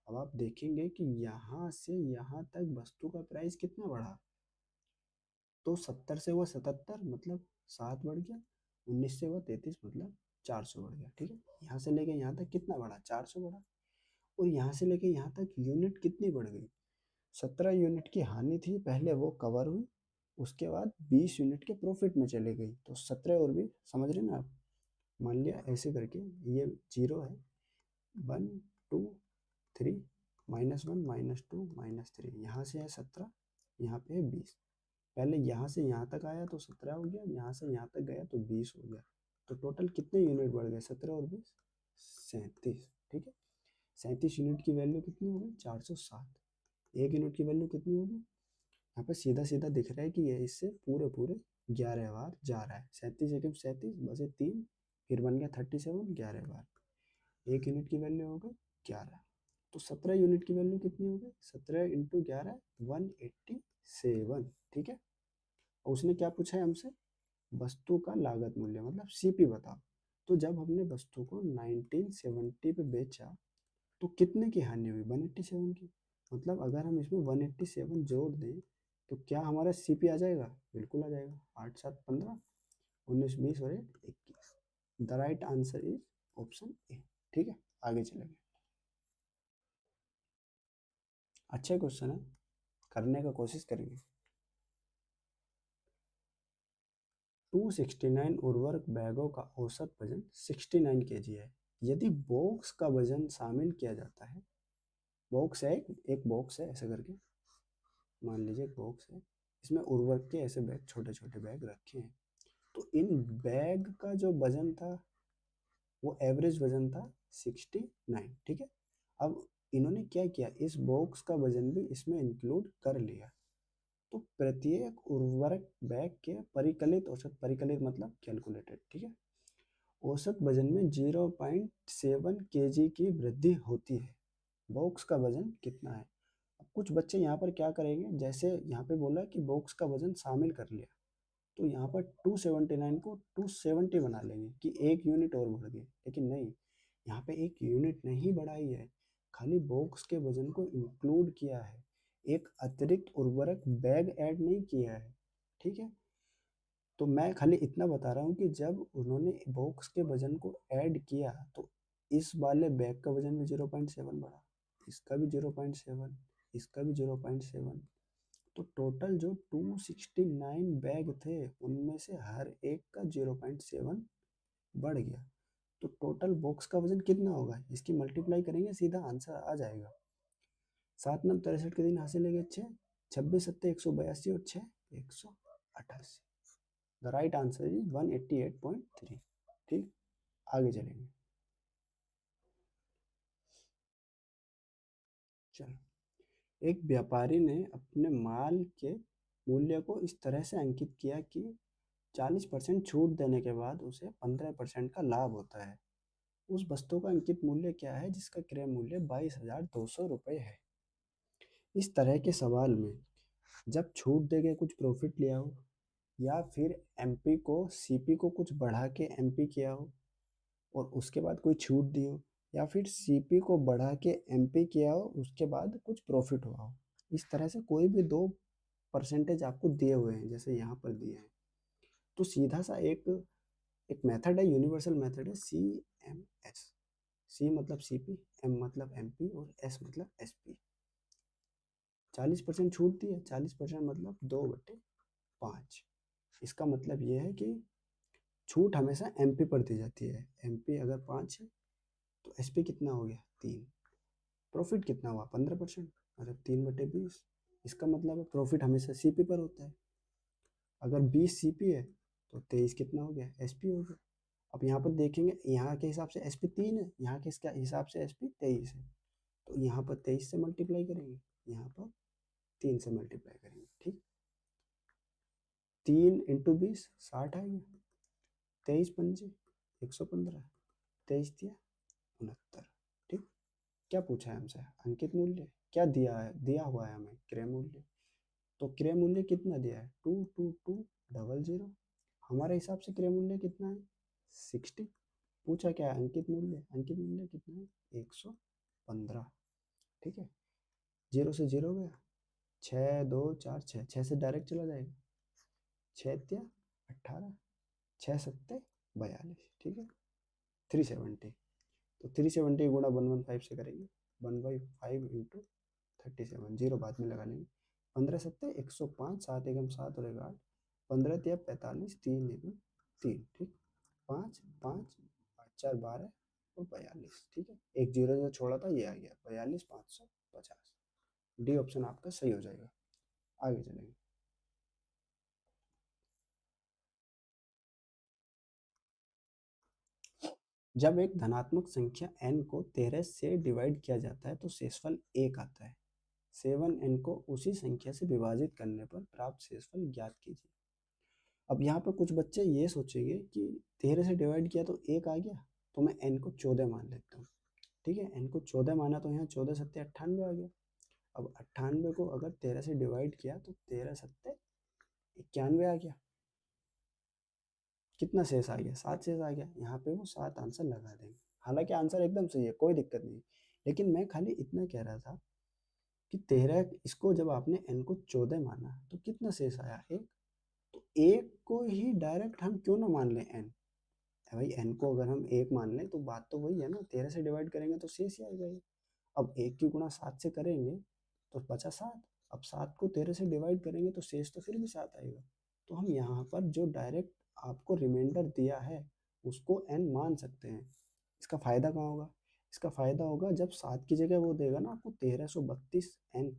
अब आप देखेंगे कि यहाँ से यहाँ तक वस्तु का प्राइस कितना बढ़ा, तो 70 से हुआ 77 मतलब 7 बढ़ गया, 19 से हुआ 33 मतलब 400 बढ़ गया। ठीक है, यहाँ से लेके यहाँ तक कितना बढ़ा, 400 बढ़ा। और यहाँ से लेके यहाँ तक यूनिट कितनी बढ़ गई, 17 यूनिट की हानि थी पहले, वो कवर हुई, उसके बाद 20 यूनिट के प्रॉफिट में चले गई, तो 17 और भी, समझ रहे ना आप। मान लिया ऐसे करके ये 0 है, 1 2 3, -1 -2 -3, यहाँ से है 17, यहाँ पे है 20। पहले यहाँ से यहाँ तक आया तो 17 हो गया, यहाँ से यहाँ तक गया तो 20 हो गया। तो टोटल कितने यूनिट बढ़ गए, 17 और 20, 37। ठीक है, 37 यूनिट की वैल्यू कितनी होगी, 407। एक यूनिट की वैल्यू कितनी होगी, यहाँ पे सीधा सीधा दिख रहा है कि ये इससे पूरे पूरे 11 बार जा रहा है। 37 एकम 37 बसे 3, फिर बन गया 37, 11 बार। एक यूनिट की वैल्यू हो गई 11। तो 17 यूनिट की वैल्यू कितनी हो गई, 17 इंटू 11, 187। ठीक है, और उसने क्या पूछा है हमसे, वस्तु का लागत मूल्य मतलब सीपी बताओ। तो जब हमने वस्तु को 1970 पे बेचा तो कितने की हानि हुई, 187 की। मतलब अगर हम इसमें 187 जोड़ दें तो क्या हमारा सीपी आ जाएगा, बिल्कुल आ जाएगा। 8 7 15, 19 20 और 1 21। The right answer is option A. ठीक है, आगे चलेंगे। अच्छा क्वेश्चन है, करने का कोशिश करेंगे। 269 उर्वरक बैगों का औसत वजन 69 केजी है। यदि बॉक्स का वजन शामिल किया जाता है, बॉक्स है एक बॉक्स है ऐसे करके, मान लीजिए एक बॉक्स है, इसमें उर्वरक के ऐसे बैग, छोटे छोटे बैग रखे हैं। तो इन बैग का जो वजन था वो एवरेज वजन था 69। ठीक है, अब इन्होंने क्या किया, इस बॉक्स का वजन भी इसमें इंक्लूड कर लिया। तो प्रत्येक उर्वरक बैग के परिकलित औसत, परिकलित मतलब कैलकुलेटेड, ठीक है, औसत वजन में 0.7 केजी की वृद्धि होती है। बॉक्स का वजन कितना है। अब कुछ बच्चे यहाँ पर क्या करेंगे, जैसे यहाँ पे बोला कि बॉक्स का वजन शामिल कर लिया, तो यहाँ पर 279 को 270 बना लेंगे कि एक यूनिट और बढ़ गई। लेकिन नहीं, यहाँ पे एक यूनिट नहीं बढ़ाई है, खाली बॉक्स के वजन को इंक्लूड किया है, एक अतिरिक्त उर्वरक बैग ऐड नहीं किया है। ठीक है, तो मैं खाली इतना बता रहा हूँ कि जब उन्होंने बॉक्स के वजन को ऐड किया तो इस वाले बैग का वजन भी 0.7 बढ़ा, इसका भी 0.7, इसका भी 0.7। तो टोटल जो 269 बैग थे उनमें से हर एक का 0.7 बढ़ गया। तो टोटल बॉक्स का वजन कितना होगा, इसकी मल्टीप्लाई करेंगे सीधा आंसर आ जाएगा। 7 9 63 के दिन हासिल लेंगे 6, 26 7 182 और 6 188। The right answer is 188.3। ठीक, आगे चलेंगे। चलो, एक व्यापारी ने अपने माल के मूल्य को इस तरह से अंकित किया कि 40% छूट देने के बाद उसे 15% का लाभ होता है। उस वस्तु का अंकित मूल्य क्या है जिसका क्रय मूल्य 22,200 रुपये है। इस तरह के सवाल में जब छूट दे के कुछ प्रॉफिट लिया हो, या फिर एमपी को सीपी को कुछ बढ़ा के एमपी किया हो और उसके बाद कोई छूट दी हो, या फिर सीपी को बढ़ा के एमपी किया हो उसके बाद कुछ प्रॉफिट हुआ हो, इस तरह से कोई भी दो परसेंटेज आपको दिए हुए हैं जैसे यहाँ पर दिए हैं, तो सीधा सा एक एक मेथड है, यूनिवर्सल मेथड है CMS। सी मतलब सीपी, एम मतलब एमपी और एस मतलब एसपी। 40% छूट दी है, 40% मतलब 2/5। इसका मतलब ये है कि छूट हमेशा एमपी पर दी जाती है। एमपी अगर 5 है तो एसपी कितना हो गया 3। प्रॉफिट कितना हुआ 15%, मतलब 3/20। इसका मतलब है प्रॉफिट हमेशा सीपी पर होता है। अगर 20 सीपी है तो 23 कितना हो गया एसपी हो गया। अब यहाँ पर देखेंगे, यहाँ के हिसाब से एसपी 3 है, यहाँ के इसका हिसाब से एसपी 23 है, तो यहाँ पर 23 से मल्टीप्लाई करेंगे, यहाँ पर 3 से मल्टीप्लाई करेंगे। ठीक, 3 × 20 60 आएगा, 23×5 115, 23×3 69। ठीक, क्या पूछा है हमसे, अंकित मूल्य क्या दिया है, दिया हुआ है हमें क्रय मूल्य। तो क्रय मूल्य कितना दिया है 22200। हमारे हिसाब से क्रय मूल्य कितना है 60। पूछा क्या है अंकित मूल्य, अंकित मूल्य कितना है 115। ठीक है, 0 से 0 गया, 6 2 4 6, 6 से डायरेक्ट चला जाएगा, 6×18, 6×7 42। ठीक है, 370। तो 370 गुणा 115 से करेंगे, 1/5 × 37, 0 बाद में लगा लेंगे, 15×7 105, 7 × 7 और 8, 15×3 45, 3×3। ठीक, 5 5 4 12 और 42। ठीक है, एक जीरो जो छोड़ा था ये आ गया 42,550। डी ऑप्शन आपका सही हो जाएगा। आगे चलेंगे। जब एक धनात्मक संख्या n को 13 से डिवाइड किया जाता है तो शेषफल 1 आता है। 7n को उसी संख्या से विभाजित करने पर प्राप्त शेषफल ज्ञात कीजिए। अब यहाँ पर कुछ बच्चे ये सोचेंगे कि 13 से डिवाइड किया तो 1 आ गया, तो मैं n को 14 मान लेता हूँ। ठीक है, n को 14 माना तो यहाँ 14×7 98 आ गया। अब 98 को अगर 13 से डिवाइड किया तो 13×7 91 आ गया। कितना शेष आ गया 7 शेष आ गया। यहाँ पे वो 7 आंसर लगा देंगे। हालांकि आंसर एकदम सही है, कोई दिक्कत नहीं, लेकिन मैं खाली इतना कह रहा था कि 13, इसको जब आपने n को 14 माना तो कितना शेष आया 1। तो 1 को ही डायरेक्ट हम क्यों ना मान लें n। भाई n को अगर हम 1 मान लें तो बात तो वही है ना, 13 से डिवाइड करेंगे तो शेष ही आएगा ये। अब 1 की गुणा 7 से करेंगे तो बचा 7। अब 7 को 13 से डिवाइड करेंगे तो शेष तो फिर भी 7 आएगा। तो हम यहाँ पर जो डायरेक्ट आपको रिमाइंडर दिया है उसको n मान सकते हैं। इसका फ़ायदा कहाँ होगा, इसका फ़ायदा होगा जब 7 की जगह वो देगा ना आपको 1332n,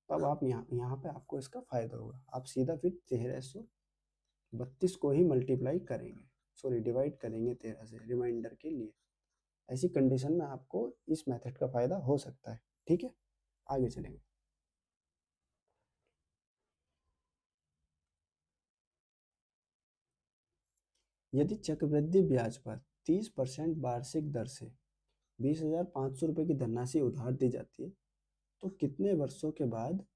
तब आप यहाँ यहाँ पे आपको इसका फ़ायदा होगा। आप सीधा फिर 1332 को ही मल्टीप्लाई करेंगे, सॉरी डिवाइड करेंगे 13 से रिमाइंडर के लिए। ऐसी कंडीशन में आपको इस मेथड का फ़ायदा हो सकता है। ठीक है, आगे चलेंगे। यदि चक्रवृद्धि ब्याज पर 30% वार्षिक दर से 20,500 रुपये की धनराशि उधार दी जाती है तो कितने वर्षों के बाद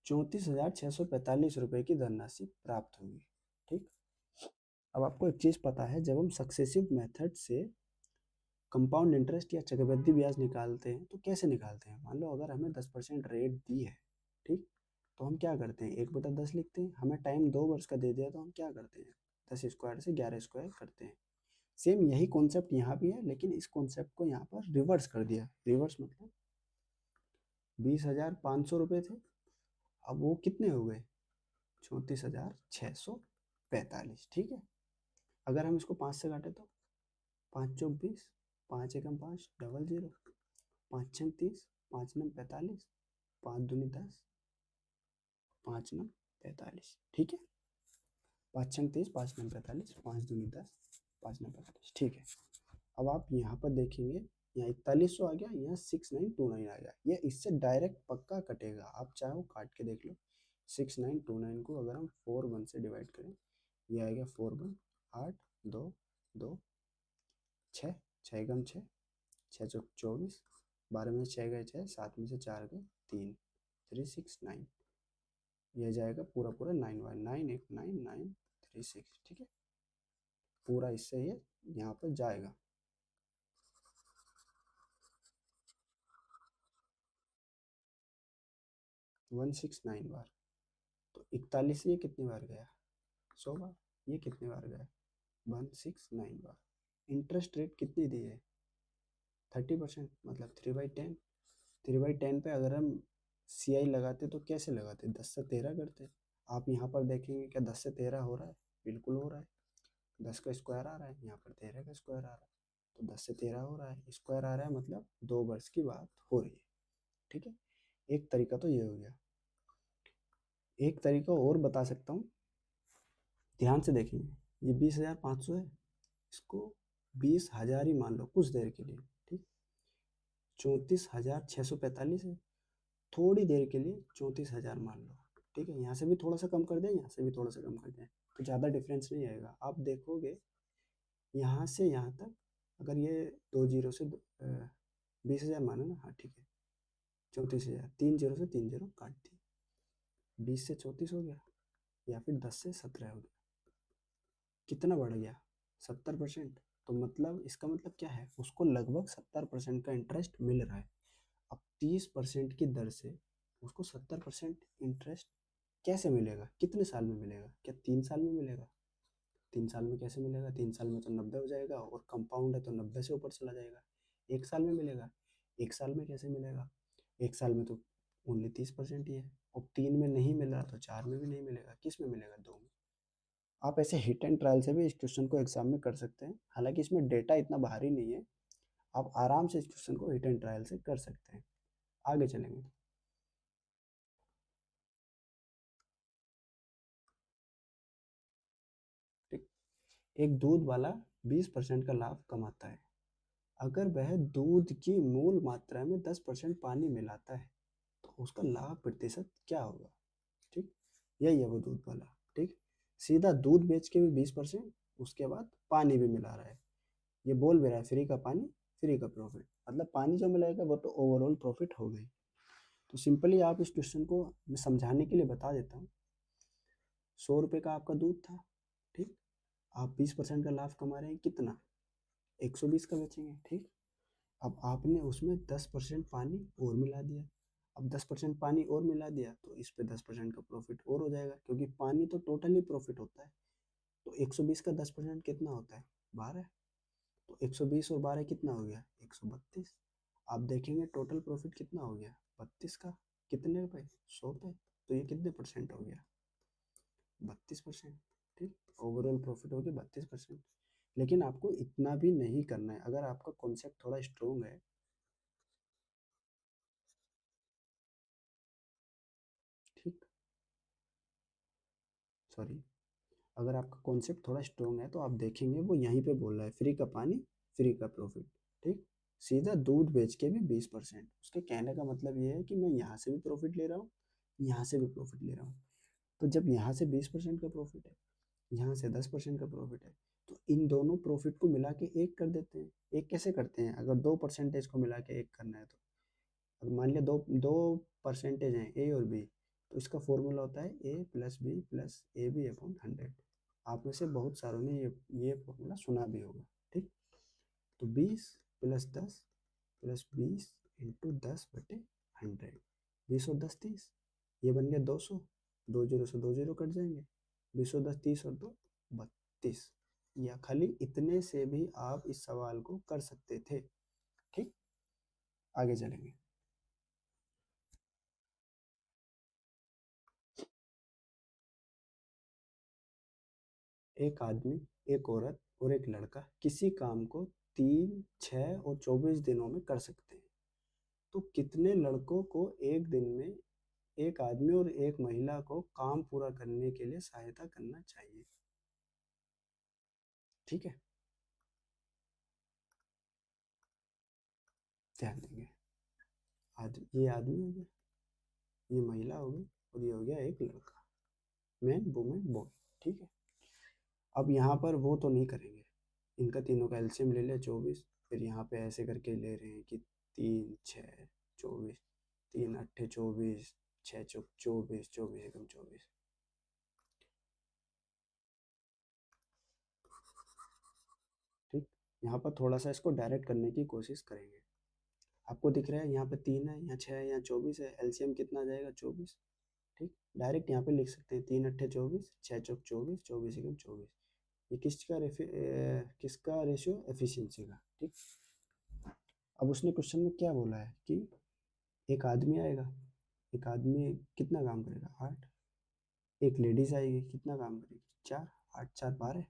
34,645 रुपये की धनराशि प्राप्त होगी। ठीक, अब आपको एक चीज़ पता है, जब हम सक्सेसिव मेथड से कंपाउंड इंटरेस्ट या चक्रवृद्धि ब्याज निकालते हैं तो कैसे निकालते हैं। मान लो अगर हमें 10% रेट दी है, ठीक, तो हम क्या करते हैं 1/10 लिखते हैं। हमें टाइम 2 वर्ष का दे दिया तो हम क्या करते हैं 10 स्क्वायर से 11 स्क्वायर करते हैं। सेम यही कॉन्सेप्ट यहाँ भी है, लेकिन इस कॉन्सेप्ट को यहाँ पर रिवर्स कर दिया। रिवर्स मतलब 20,500 रुपये थे, अब वो कितने हो गए 34,645। ठीक है, अगर हम इसको 5 से काटें तो 5×4 = 20, 5×1 = 5 00, 5×6 = 30, 5×9 = 45, 5×2 = 10, 5×9 = 45। ठीक है, 5×6 = 30, 5×9 = 45, 5×2 = 10, 5×9 = 45। ठीक है, अब आप यहाँ पर देखेंगे, यहाँ 4100 आ गया, यहाँ 6929 आ गया। ये इससे डायरेक्ट पक्का कटेगा, आप चाहो काट के देख लो। 6929 को अगर हम 4 1 से डिवाइड करें, ये आएगा 4 1 8 2 2 छः, छः एकम छः, छः चौक 24, 12 में से 6 गए 6, 7 में से 4 गए 3, 3 6 9, यह जाएगा पूरा पूरा 9 1 9 9 3 6, ठीक है, पूरा इससे ये यहाँ पर जाएगा। 169 बार, तो 41 ये कितनी बार गया, 100 बार, ये कितने बार गया, 169 बार। इंटरेस्ट रेट कितनी दी है, 30%, मतलब 3/10। 3/10 पे अगर हम CI लगाते तो कैसे लगाते, 10 से 13 करते। आप यहाँ पर देखेंगे क्या 10 से 13 हो रहा है, बिल्कुल हो रहा है, 10 का स्क्वायर आ रहा है, यहाँ पर 13 का स्क्वायर आ रहा है, तो 10 से 13 हो रहा है, स्क्वायर आ रहा है, मतलब 2 वर्ष की बात हो रही है, ठीक है। एक तरीका तो ये हो गया। एक तरीका और बता सकता हूँ, ध्यान से देखेंगे, ये 20,500 है, इसको 20,000 ही मान लो कुछ देर के लिए, ठीक। 34,645 है, थोड़ी देर के लिए 34,000 मान लो, ठीक है। यहाँ से भी थोड़ा सा कम कर दें, यहाँ से भी थोड़ा सा कम कर दें, तो ज़्यादा डिफरेंस नहीं आएगा। आप देखोगे यहाँ से यहाँ तक, अगर ये 2 जीरो से 20,000 मानो ना, हाँ ठीक है, 34,000, 3 जीरो से 3 जीरो काट दिए, 20 से 34 हो गया, या फिर 10 से 17 हो गया, कितना बढ़ गया, 70%। तो मतलब इसका मतलब क्या है, उसको लगभग 70% का इंटरेस्ट मिल रहा है। अब 30% की दर से उसको 70% इंटरेस्ट कैसे मिलेगा, कितने साल में मिलेगा, क्या 3 साल में मिलेगा, 3 साल में कैसे मिलेगा, 3 साल में तो 90 हो जाएगा, और कंपाउंड है तो 90 से ऊपर चला जाएगा। 1 साल में मिलेगा, 1 साल में कैसे मिलेगा, 1 साल में तो ओनली 30% ही है, और 3 में नहीं मिल रहा तो 4 में भी नहीं मिलेगा, किस में मिलेगा, 2 में। आप ऐसे हिट एंड ट्रायल से भी इस क्वेश्चन को एग्जाम में कर सकते हैं, हालांकि इसमें डेटा इतना भारी नहीं है, आप आराम से इस क्वेश्चन को हिट एंड ट्रायल से कर सकते हैं। आगे चलेंगे, ठीक। एक दूध वाला 20% का लाभ कमाता है, अगर वह दूध की मूल मात्रा में 10% पानी मिलाता है तो उसका लाभ प्रतिशत क्या होगा, ठीक। यही है वो दूध वाला, ठीक। सीधा दूध बेच के भी 20%, उसके बाद पानी भी मिला रहा है, ये बोल भी रहा है फ्री का पानी, फ्री का प्रॉफिट, मतलब पानी जो मिलेगा वो तो ओवरऑल प्रॉफिट हो गई। तो सिंपली आप इस क्वेश्चन को मैं समझाने के लिए बता देता हूँ। 100 रुपये का आपका दूध था, ठीक। आप 20% का लाभ कमा रहे हैं, कितना, 120 का बेचेंगे, ठीक। अब आपने उसमें 10% पानी और मिला दिया, अब 10% पानी और मिला दिया तो इस पे 10% का प्रॉफिट और हो जाएगा, क्योंकि पानी तो टोटली प्रॉफिट होता है। तो 120 का 10% कितना होता है, 12। तो 120 और 12 कितना हो गया, 132। आप देखेंगे टोटल प्रॉफिट कितना हो गया, 32 का, कितने पे, 100 पे। तो ये कितने परसेंट हो गया, 32%, ठीक। ओवरऑल प्रॉफिट हो गया 32%। लेकिन आपको इतना भी नहीं करना है, अगर आपका कॉन्सेप्ट थोड़ा स्ट्रोंग है, ठीक, सॉरी, अगर आपका कॉन्सेप्ट थोड़ा स्ट्रोंग है तो आप देखेंगे वो यहीं पे बोल रहा है फ्री का पानी, फ्री का प्रॉफिट, ठीक। सीधा दूध बेच के भी 20%, उसके कहने का मतलब ये है कि मैं यहाँ से भी प्रॉफिट ले रहा हूँ, यहाँ से भी प्रॉफिट ले रहा हूँ। तो जब यहाँ से 20% का प्रॉफिट है, यहाँ से 10% का प्रॉफिट है, तो इन दोनों प्रॉफिट को मिला के एक कर देते हैं। एक कैसे करते हैं, अगर 2% को मिला के एक करना है तो, अगर मान लिया दो दो परसेंटेज हैं ए और बी, तो इसका फॉर्मूला होता है A plus B plus A B upon 100। आप में से बहुत सारों ने ये फॉर्मूला सुना भी होगा, ठीक। तो 20 + 10 + 20 इंटू 10/100, 20 और 10 30, ये बन गया 200, 2 जीरो से 2 जीरो कट जाएंगे, 20 और 10 30 और 2 32। या खाली इतने से भी आप इस सवाल को कर सकते थे, ठीक। आगे चलेंगे, एक आदमी, एक औरत और एक लड़का किसी काम को 3 6 और 24 दिनों में कर सकते हैं, तो कितने लड़कों को एक दिन में एक आदमी और एक महिला को काम पूरा करने के लिए सहायता करना चाहिए, ठीक है। ध्यान देंगे, ये आदमी हो गया, ये महिला हो गई, और ये हो गया एक लड़का, मैन वुमेन बॉय, ठीक है। अब यहाँ पर वो तो नहीं करेंगे, इनका तीनों का एलसीएम ले लिया 24, फिर यहाँ पे ऐसे करके ले रहे हैं कि 3 6 24, 3 8 24, 6 चौक 24, 24 एकम 24। ठीक, यहाँ पर थोड़ा सा इसको डायरेक्ट करने की कोशिश करेंगे। आपको दिख रहा है यहाँ पे 3 है, यहाँ 6 है, यहाँ 24 है, एलसीएम कितना आ जाएगा 24। ठीक, डायरेक्ट यहाँ पे लिख सकते हैं 3 8 24, 6 चौक 24, 24 एकम 24। ये किसका रेशियो, एफिशिएंसी का। ठीक, अब उसने क्वेश्चन में क्या बोला है कि एक आदमी आएगा, एक आदमी कितना काम करेगा 8, एक लेडीज आएगी कितना काम करेगी 4, 8 4 12।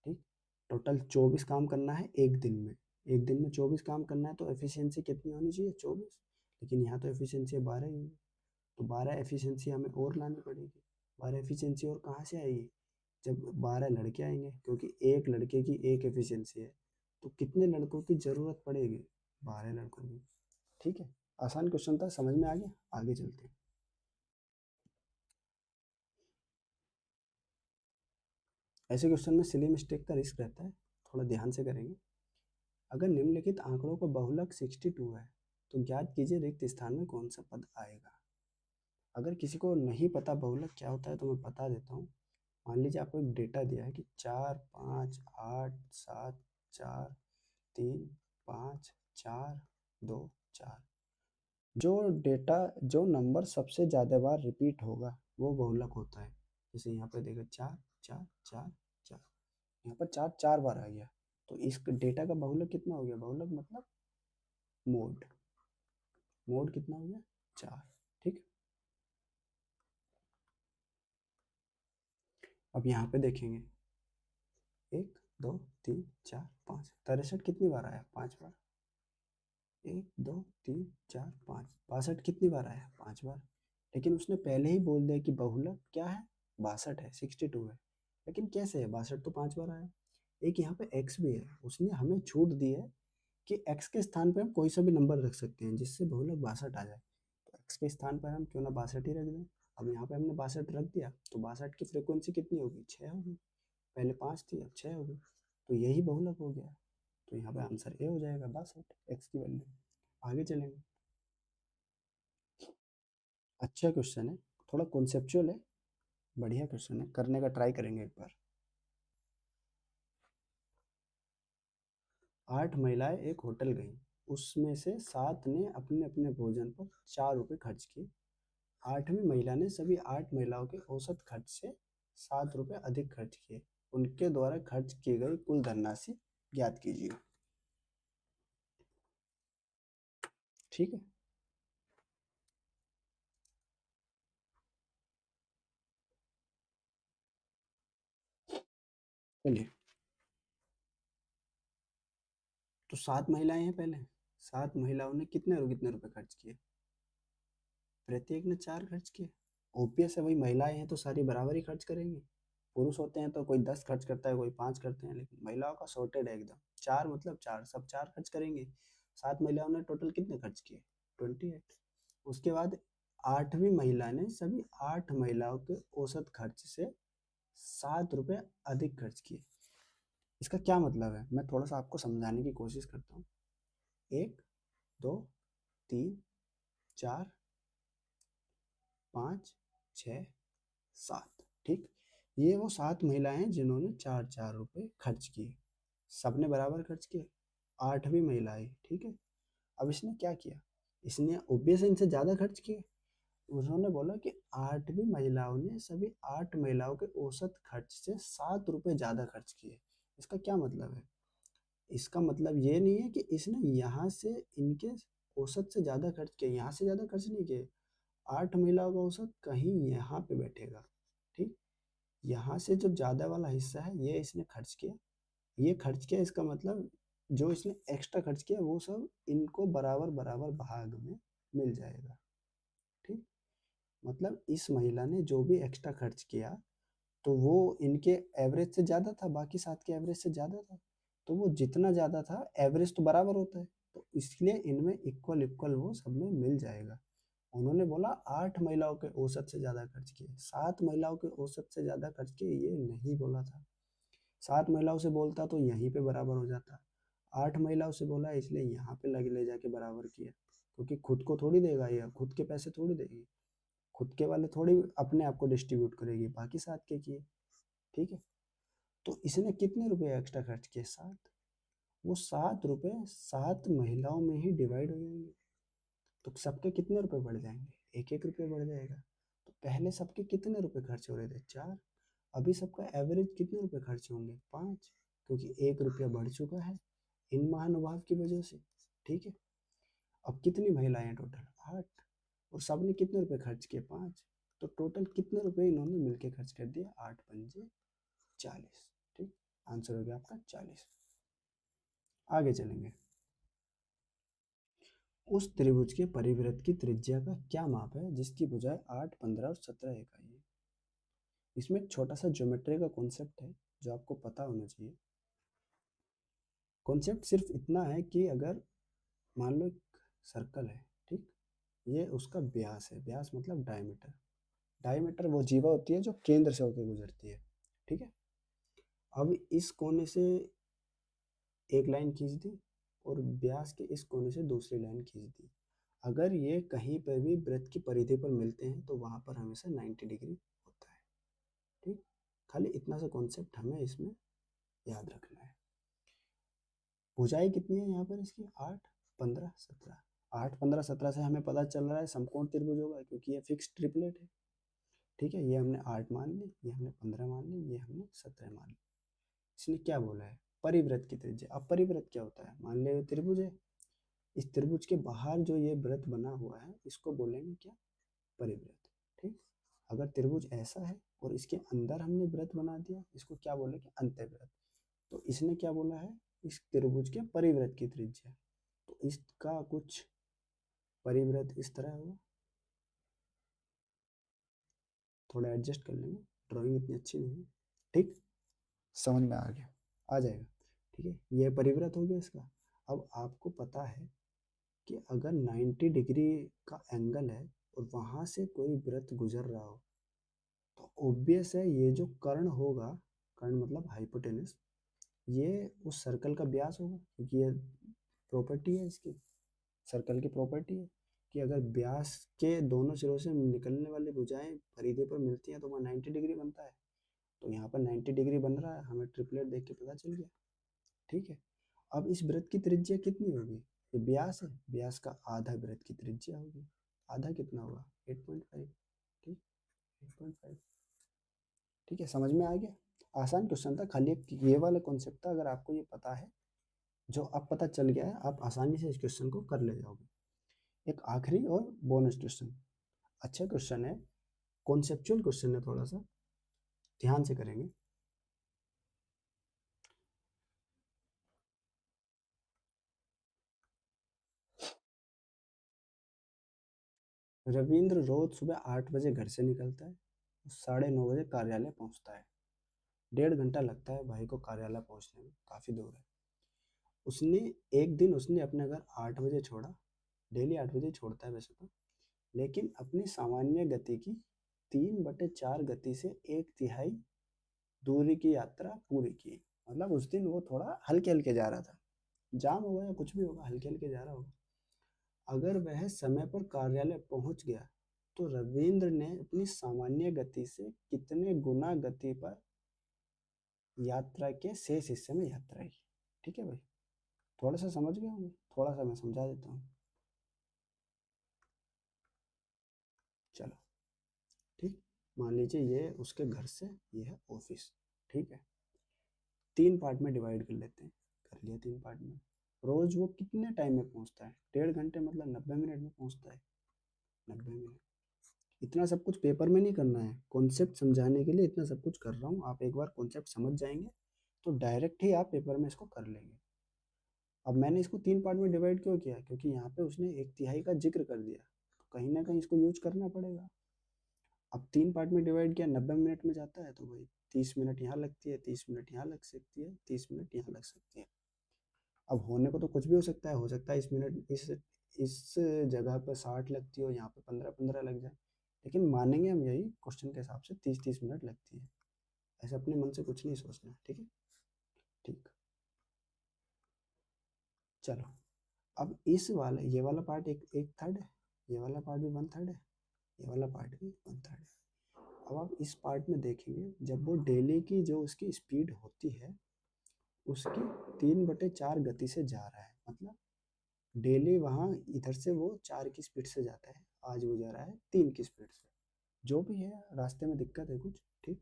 ठीक, टोटल 24 काम करना है एक दिन में। एक दिन में 24 काम करना है तो एफिशिएंसी कितनी होनी चाहिए 24, लेकिन यहाँ तो एफिशिएंसी 12 ही है। तो 12 एफिशिएंसी हमें और लानी पड़ेगी। 12 एफिशिएंसी और कहाँ से आएगी, जब 12 लड़के आएंगे, क्योंकि एक लड़के की एक एफिशिएंसी है, तो कितने लड़कों की ज़रूरत पड़ेगी 12 लड़कों की। ठीक है, आसान क्वेश्चन था, समझ में आ गया, आगे चलते हैं। ऐसे क्वेश्चन में सिली मिस्टेक का रिस्क रहता है, थोड़ा ध्यान से करेंगे। अगर निम्नलिखित आंकड़ों का बहुलक 62 है तो ज्ञात कीजिए रिक्त स्थान में कौन सा पद आएगा। अगर किसी को नहीं पता बहुलक क्या होता है तो मैं बता देता हूँ। मान लीजिए आपको एक डेटा दिया है कि 4 5 8 7 4 3 5 4 2 4। जो डेटा, जो नंबर सबसे ज़्यादा बार रिपीट होगा वो बहुलक होता है। जैसे यहाँ पर देखो 4 4 4 4, यहाँ पर 4 4 बार आ गया, तो इस डेटा का बहुलक कितना हो गया, बहुलक मतलब मोड। मोड कितना हो गया 4। ठीक, अब यहाँ पे देखेंगे 1 2 3 4 5, 63 कितनी बार आया 5 बार। 1 2 3 4 5, 62 कितनी बार आया 5 बार। लेकिन उसने पहले ही बोल दिया कि बहुलक क्या है 62 है, 62 है। लेकिन कैसे है 62 तो 5 बार आया। एक यहाँ पे x भी है, उसने हमें छूट दी है कि x के स्थान पे हम कोई सा भी नंबर रख सकते हैं जिससे बहुलक 62 आ जाए। तो x के स्थान पर हम क्यों ना 62 ही रख दें। अब यहाँ पे हमने 62 रख दिया तो 62 की फ्रिक्वेंसी कितनी होगी 6 होगी। पहले 5 थी अब 6 होगी, तो यही बहुलक हो गया। तो यहाँ पे आंसर ए हो जाएगा 62 एक्स की वैल्यू। आगे चलेंगे। अच्छा क्वेश्चन है, थोड़ा कॉन्सेप्चुअल है, बढ़िया क्वेश्चन है, करने का ट्राई करेंगे एक बार। 8 महिलाएं एक होटल गईं, उसमें से 7 ने अपने अपने भोजन पर 4 रुपये खर्च किए। 8वीं महिला ने सभी 8 महिलाओं के औसत खर्च से 7 रुपये अधिक खर्च किए। उनके द्वारा खर्च की गई कुल धनराशि ज्ञात कीजिए। ठीक है, चलिए। तो 7 महिलाएं हैं पहले, 7 महिलाओं ने कितने रुपए खर्च किए, प्रत्येक ने 4 खर्च किए। ओपीएस है, वही महिलाएं हैं तो सारी बराबर ही खर्च करेंगी। पुरुष होते हैं तो कोई 10 खर्च करता है, कोई 5 करते हैं, लेकिन महिलाओं का सॉर्टेड है एकदम। 4 मतलब 4, सब 4 खर्च करेंगे। 7 महिलाओं ने टोटल कितने खर्च किए 28। उसके बाद 8वीं महिला ने सभी 8 महिलाओं के औसत खर्च से 7 रुपये अधिक खर्च किए। इसका क्या मतलब है, मैं थोड़ा सा आपको समझाने की कोशिश करता हूँ। 1 2 3 4 5 6 7। ठीक, ये वो 7 महिलाएं हैं जिन्होंने 4 4 रुपये खर्च किए, सबने बराबर खर्च किए। 8वीं महिला आई, ठीक है। अब इसने क्या किया, इसने ओबियस इनसे ज़्यादा खर्च किए। उन्होंने बोला कि 8वीं महिलाओं ने सभी 8 महिलाओं के औसत खर्च से 7 रुपये ज़्यादा खर्च किए। इसका क्या मतलब है, इसका मतलब ये नहीं है कि इसने यहाँ से इनके औसत से ज़्यादा खर्च किया, यहाँ से ज़्यादा खर्च नहीं किए। 8 महिलाओं का औसत कहीं यहाँ पे बैठेगा। ठीक, यहाँ से जो ज़्यादा वाला हिस्सा है ये इसने खर्च किया, ये खर्च किया, इसका मतलब जो इसने एक्स्ट्रा खर्च किया वो सब इनको बराबर बराबर भाग में मिल जाएगा। ठीक, मतलब इस महिला ने जो भी एक्स्ट्रा खर्च किया तो वो इनके एवरेज से ज़्यादा था, बाकी 7 के एवरेज से ज़्यादा था। तो वो जितना ज़्यादा था, एवरेज तो बराबर होता है, तो इसलिए इनमें इक्वल इक्वल वो सब में मिल जाएगा। उन्होंने बोला 8 महिलाओं के औसत से ज़्यादा खर्च किए, 7 महिलाओं के औसत से ज़्यादा खर्च किए, ये नहीं बोला था। 7 महिलाओं से बोलता तो यहीं पे बराबर हो जाता। 8 महिलाओं से बोला है इसलिए यहाँ पे लगे ले जाके बराबर किया, क्योंकि खुद को थोड़ी देगा, या खुद के पैसे थोड़ी देगी, खुद के वाले थोड़ी अपने आप को डिस्ट्रीब्यूट करेगी, बाकी 7 के किए। ठीक है, तो इसने कितने रुपए एक्स्ट्रा खर्च किए? 7। वो 7 रुपए 7 महिलाओं में ही डिवाइड हो जाएंगे, तो सबके कितने रुपए बढ़ जाएंगे? 1-1 रुपये बढ़ जाएगा। तो पहले सबके कितने रुपए खर्च हो रहे थे? 4। अभी सबका एवरेज कितने रुपए खर्च होंगे? 5, क्योंकि 1 रुपया बढ़ चुका है इन महानुभाव की वजह से। ठीक है, अब कितनी महिलाएं हैं टोटल? 8, और सबने कितने रुपए खर्च किए? 5। तो टोटल कितने रुपए इन्होंने मिलके खर्च कर दिए? 8 पंजे 40। ठीक, आंसर हो गया आपका 40। आगे चलेंगे। उस त्रिभुज के परिवृत्त की त्रिज्या का क्या माप है जिसकी भुजाएं 8, 15 और 17 इकाई है? इसमें एक छोटा सा ज्योमेट्री का कॉन्सेप्ट है जो आपको पता होना चाहिए। कॉन्सेप्ट सिर्फ इतना है कि अगर मान लो एक सर्कल है, ठीक, ये उसका व्यास है, व्यास मतलब डायमीटर। डायमीटर वो जीवा होती है जो केंद्र से होकर गुजरती है। ठीक है, अब इस कोने से एक लाइन खींच दी और व्यास के इस कोने से दूसरी लाइन खींच दी। अगर ये कहीं पर भी वृत्त की परिधि पर मिलते हैं तो वहां पर हमेशा 90 डिग्री होता है। ठीक, खाली इतना सा कॉन्सेप्ट हमें इसमें याद रखना है। भुजाएं कितनी है यहाँ पर इसकी? 8, 15, 17। 8, 15, 17 से हमें पता चल रहा है समकोण त्रिभुज होगा, क्योंकि ये फिक्स ट्रिपलेट है। ठीक है, ये हमने 8 मान ली, ये हमने 15 मान ली, ये हमने 17 मान ली। इसने क्या बोला है? परिवृत्त की त्रिज्या। अब परिवृत्त क्या होता है? मान लो त्रिभुज है, इस त्रिभुज के बाहर जो ये वृत्त बना हुआ है इसको बोलेंगे क्या? परिवृत्त। ठीक, अगर त्रिभुज ऐसा है और इसके अंदर हमने वृत्त बना दिया, इसको क्या बोलेंगे? अंतःवृत्त। तो इसने क्या बोला है? इस त्रिभुज के परिवृत्त की त्रिज्या। तो इसका कुछ परिवृत्त इस तरह होगा, थोड़ा एडजस्ट कर लेंगे, ड्राइंग इतनी अच्छी नहीं है। ठीक, समझ में आ गया? आ जाएगा। ठीक है, यह परिवृत्त हो गया इसका। अब आपको पता है कि अगर 90 डिग्री का एंगल है और वहां से कोई वृत्त गुजर रहा हो, तो ऑब्वियस है ये जो कर्ण होगा, कर्ण मतलब हाइपोटेनस, ये उस सर्कल का व्यास होगा, क्योंकि ये प्रॉपर्टी है इसकी, सर्कल की प्रॉपर्टी है कि अगर व्यास के दोनों सिरों से निकलने वाली भुजाएं परिधि पर मिलती हैं तो वहाँ 90 डिग्री बनता है। तो यहाँ पर 90 डिग्री बन रहा है, हमें ट्रिपलेट देख के पता चल गया। ठीक है, अब इस वृत्त की त्रिज्या कितनी होगी? ये व्यास है, व्यास का आधा वृत्त की त्रिज्या होगी। आधा कितना होगा? 8.5। ठीक, 8.5। ठीक है, समझ में आ गया? आसान क्वेश्चन था, खाली एक ये वाला कॉन्सेप्ट था। अगर आपको ये पता है, जो अब पता चल गया है, आप आसानी से इस क्वेश्चन को कर ले जाओगे। एक आखिरी और बोनस क्वेश्चन, अच्छा क्वेश्चन है, कॉन्सेप्चुअल क्वेश्चन है, थोड़ा सा ध्यान से करेंगे। रविंद्र रोज सुबह 8 बजे घर से निकलता है, 9:30 बजे कार्यालय पहुंचता है। 1.5 घंटा लगता है भाई को कार्यालय पहुंचने में, काफ़ी दूर है। उसने एक दिन उसने अपना घर 8 बजे छोड़ा, डेली 8 बजे छोड़ता है वैसे तो, लेकिन अपनी सामान्य गति की 3/4 गति से 1/3 दूरी की यात्रा पूरी की। मतलब उस दिन वो थोड़ा हल्के हल्के जा रहा था, जाम होगा या कुछ भी होगा, हल्के हल्के जा रहा होगा। अगर वह समय पर कार्यालय पहुंच गया तो रविंद्र ने अपनी सामान्य गति से कितने गुना गति पर यात्रा के शेष हिस्से में यात्रा की? ठीक है भाई, थोड़ा सा समझ गए होंगे, थोड़ा सा मैं समझा देता हूँ। चलो, ठीक, मान लीजिए ये उसके घर से ये है ऑफिस। ठीक है, 3 पार्ट में डिवाइड कर लेते हैं, कर लिया 3 पार्ट में। रोज वो कितने टाइम में पहुंचता है? 1.5 घंटे मतलब 90 मिनट में पहुंचता है। 90 मिनट। इतना सब कुछ पेपर में नहीं करना है, कॉन्सेप्ट समझाने के लिए इतना सब कुछ कर रहा हूँ। आप एक बार कॉन्सेप्ट समझ जाएंगे तो डायरेक्ट ही आप पेपर में इसको कर लेंगे। अब मैंने इसको 3 पार्ट में डिवाइड क्यों किया? क्योंकि यहाँ पे उसने 1/3 का जिक्र कर दिया, तो कहीं ना कहीं इसको यूज करना पड़ेगा। अब 3 पार्ट में डिवाइड किया, 90 मिनट में जाता है, तो भाई 30 मिनट यहाँ लगती है, 30 मिनट यहाँ लग सकती है, 30 मिनट यहाँ लग सकती है। अब होने को तो कुछ भी हो सकता है इस जगह पर 60 लगती हो, यहाँ पे 15-15 लग जाए, लेकिन मानेंगे हम यही क्वेश्चन के हिसाब से 30-30 मिनट लगती है। ऐसे अपने मन से कुछ नहीं सोचना, ठीक है। ठीक, चलो अब इस वाले ये वाला पार्ट एक एक थर्ड है, ये वाला पार्ट भी वन थर्ड है, ये वाला पार्ट भी वन थर्ड है। अब आप इस पार्ट में देखेंगे जब वो डेली की जो उसकी स्पीड होती है उसकी 3/4 गति से जा रहा है, मतलब डेली वहाँ इधर से वो 4 की स्पीड से जाता है, आज वो जा रहा है 3 की स्पीड से, जो भी है रास्ते में दिक्कत है कुछ, ठीक।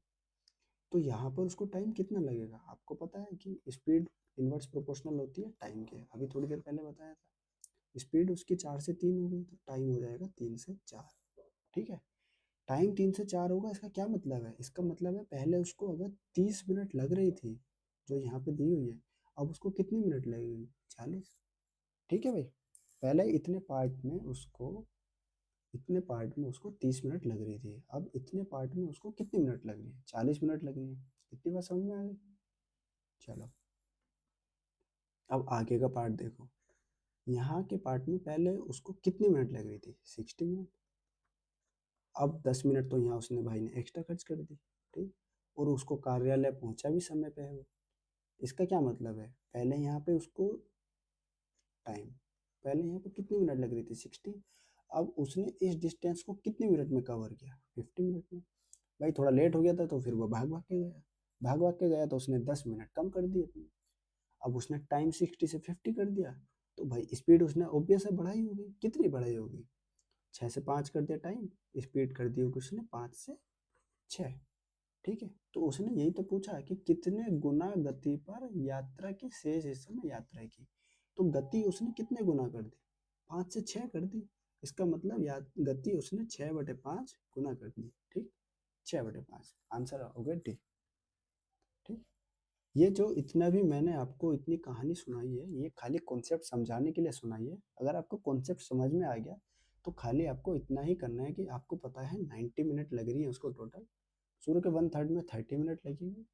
तो यहाँ पर उसको टाइम कितना लगेगा, आपको पता है कि स्पीड इनवर्स प्रोपोर्शनल होती है टाइम के, अभी थोड़ी देर पहले बताया था। स्पीड उसकी 4 से 3 हो गई तो टाइम हो जाएगा 3 से 4, ठीक है। टाइम 3 से 4 होगा, इसका क्या मतलब है, इसका मतलब है पहले उसको अगर 30 मिनट लग रही थी जो यहाँ पे दी हुई है, अब उसको कितनी मिनट लगेगी, 40, ठीक है भाई। पहले इतने पार्ट में उसको 30 मिनट लग रही थी, अब इतने पार्ट में उसको कितनी मिनट लग रही है, 40 मिनट लग रही है। इतनी बात समझ में आ गई। चलो अब आगे का पार्ट देखो, यहाँ के पार्ट में पहले उसको कितनी मिनट लग रही थी, 60 मिनट। अब 10 मिनट तो यहाँ उसने भाई ने एक्स्ट्रा खर्च कर दी, ठीक। और उसको कार्यालय पहुंचा भी समय पे है वो। इसका क्या मतलब है, पहले यहाँ पे उसको टाइम, पहले यहाँ पे कितनी मिनट लग रही थी, 60। अब उसने इस डिस्टेंस को कितनी मिनट में कवर किया, 50 मिनट में। भाई थोड़ा लेट हो गया था तो फिर वो भाग भाग के गया, भाग भाग के गया तो उसने 10 मिनट कम कर दिए अपने। अब उसने टाइम 60 से 50 कर दिया, तो भाई स्पीड उसने ऑब्वियस है बढ़ाई होगी, कितनी बढ़ाई होगी, 6 से 5 कर दिया टाइम, स्पीड कर दी होगी उसने 5 से 6, ठीक है। तो उसने यही तो पूछा कि कितने गुना गति पर यात्रा के शेष हिस्से में यात्रा की, तो गति उसने कितने गुना कर दी, 5 से 6 कर दी। इसका मतलब गति उसने 6/5 गुना कर दी, ठीक। 6/5 आंसर हो गया डी, ठीक। ये जो इतना भी मैंने आपको इतनी कहानी सुनाई है ये खाली कॉन्सेप्ट समझाने के लिए सुनाई है। अगर आपको कॉन्सेप्ट समझ में आ गया तो खाली आपको इतना ही करना है कि आपको पता है 90 मिनट लग रही है उसको टोटल, शुरू के वन थर्ड में 30 मिनट लगेगी,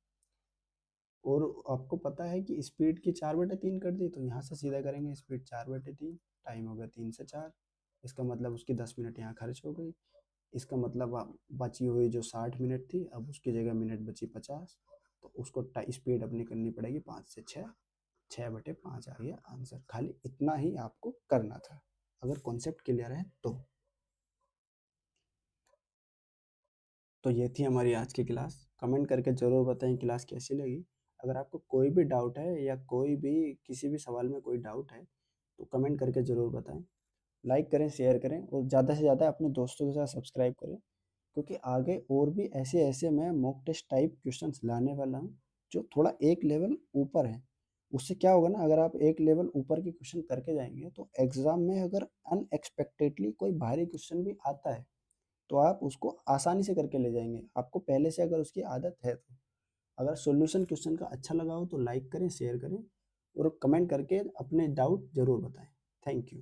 और आपको पता है कि स्पीड की 4/3 कर दी, तो यहाँ से सीधा करेंगे स्पीड 4/3, टाइम हो गया 3 से 4। इसका मतलब उसकी 10 मिनट यहाँ खर्च हो गई। इसका मतलब बची हुई जो 60 मिनट थी अब उसकी जगह मिनट बची 50, तो उसको स्पीड अपनी करनी पड़ेगी 5 से 6, 6/5 आ गया आंसर। खाली इतना ही आपको करना था अगर कॉन्सेप्ट क्लियर है तो ये थी हमारी आज की क्लास। कमेंट करके ज़रूर बताएं क्लास कैसी लगी। अगर आपको कोई भी डाउट है या कोई भी किसी भी सवाल में कोई डाउट है तो कमेंट करके ज़रूर बताएं। लाइक करें, शेयर करें और ज़्यादा से ज़्यादा अपने दोस्तों के साथ सब्सक्राइब करें, क्योंकि आगे और भी ऐसे ऐसे मैं मॉक टेस्ट टाइप क्वेश्चंस लाने वाला हूँ जो थोड़ा एक लेवल ऊपर है। उससे क्या होगा ना, अगर आप एक लेवल ऊपर के क्वेश्चन करके जाएंगे तो एग्ज़ाम में अगर अनएक्सपेक्टेडली कोई भारी क्वेश्चन भी आता है तो आप उसको आसानी से करके ले जाएंगे, आपको पहले से अगर उसकी आदत है तो। अगर सॉल्यूशन क्वेश्चन का अच्छा लगा हो तो लाइक करें, शेयर करें और कमेंट करके अपने डाउट ज़रूर बताएं। Thank you.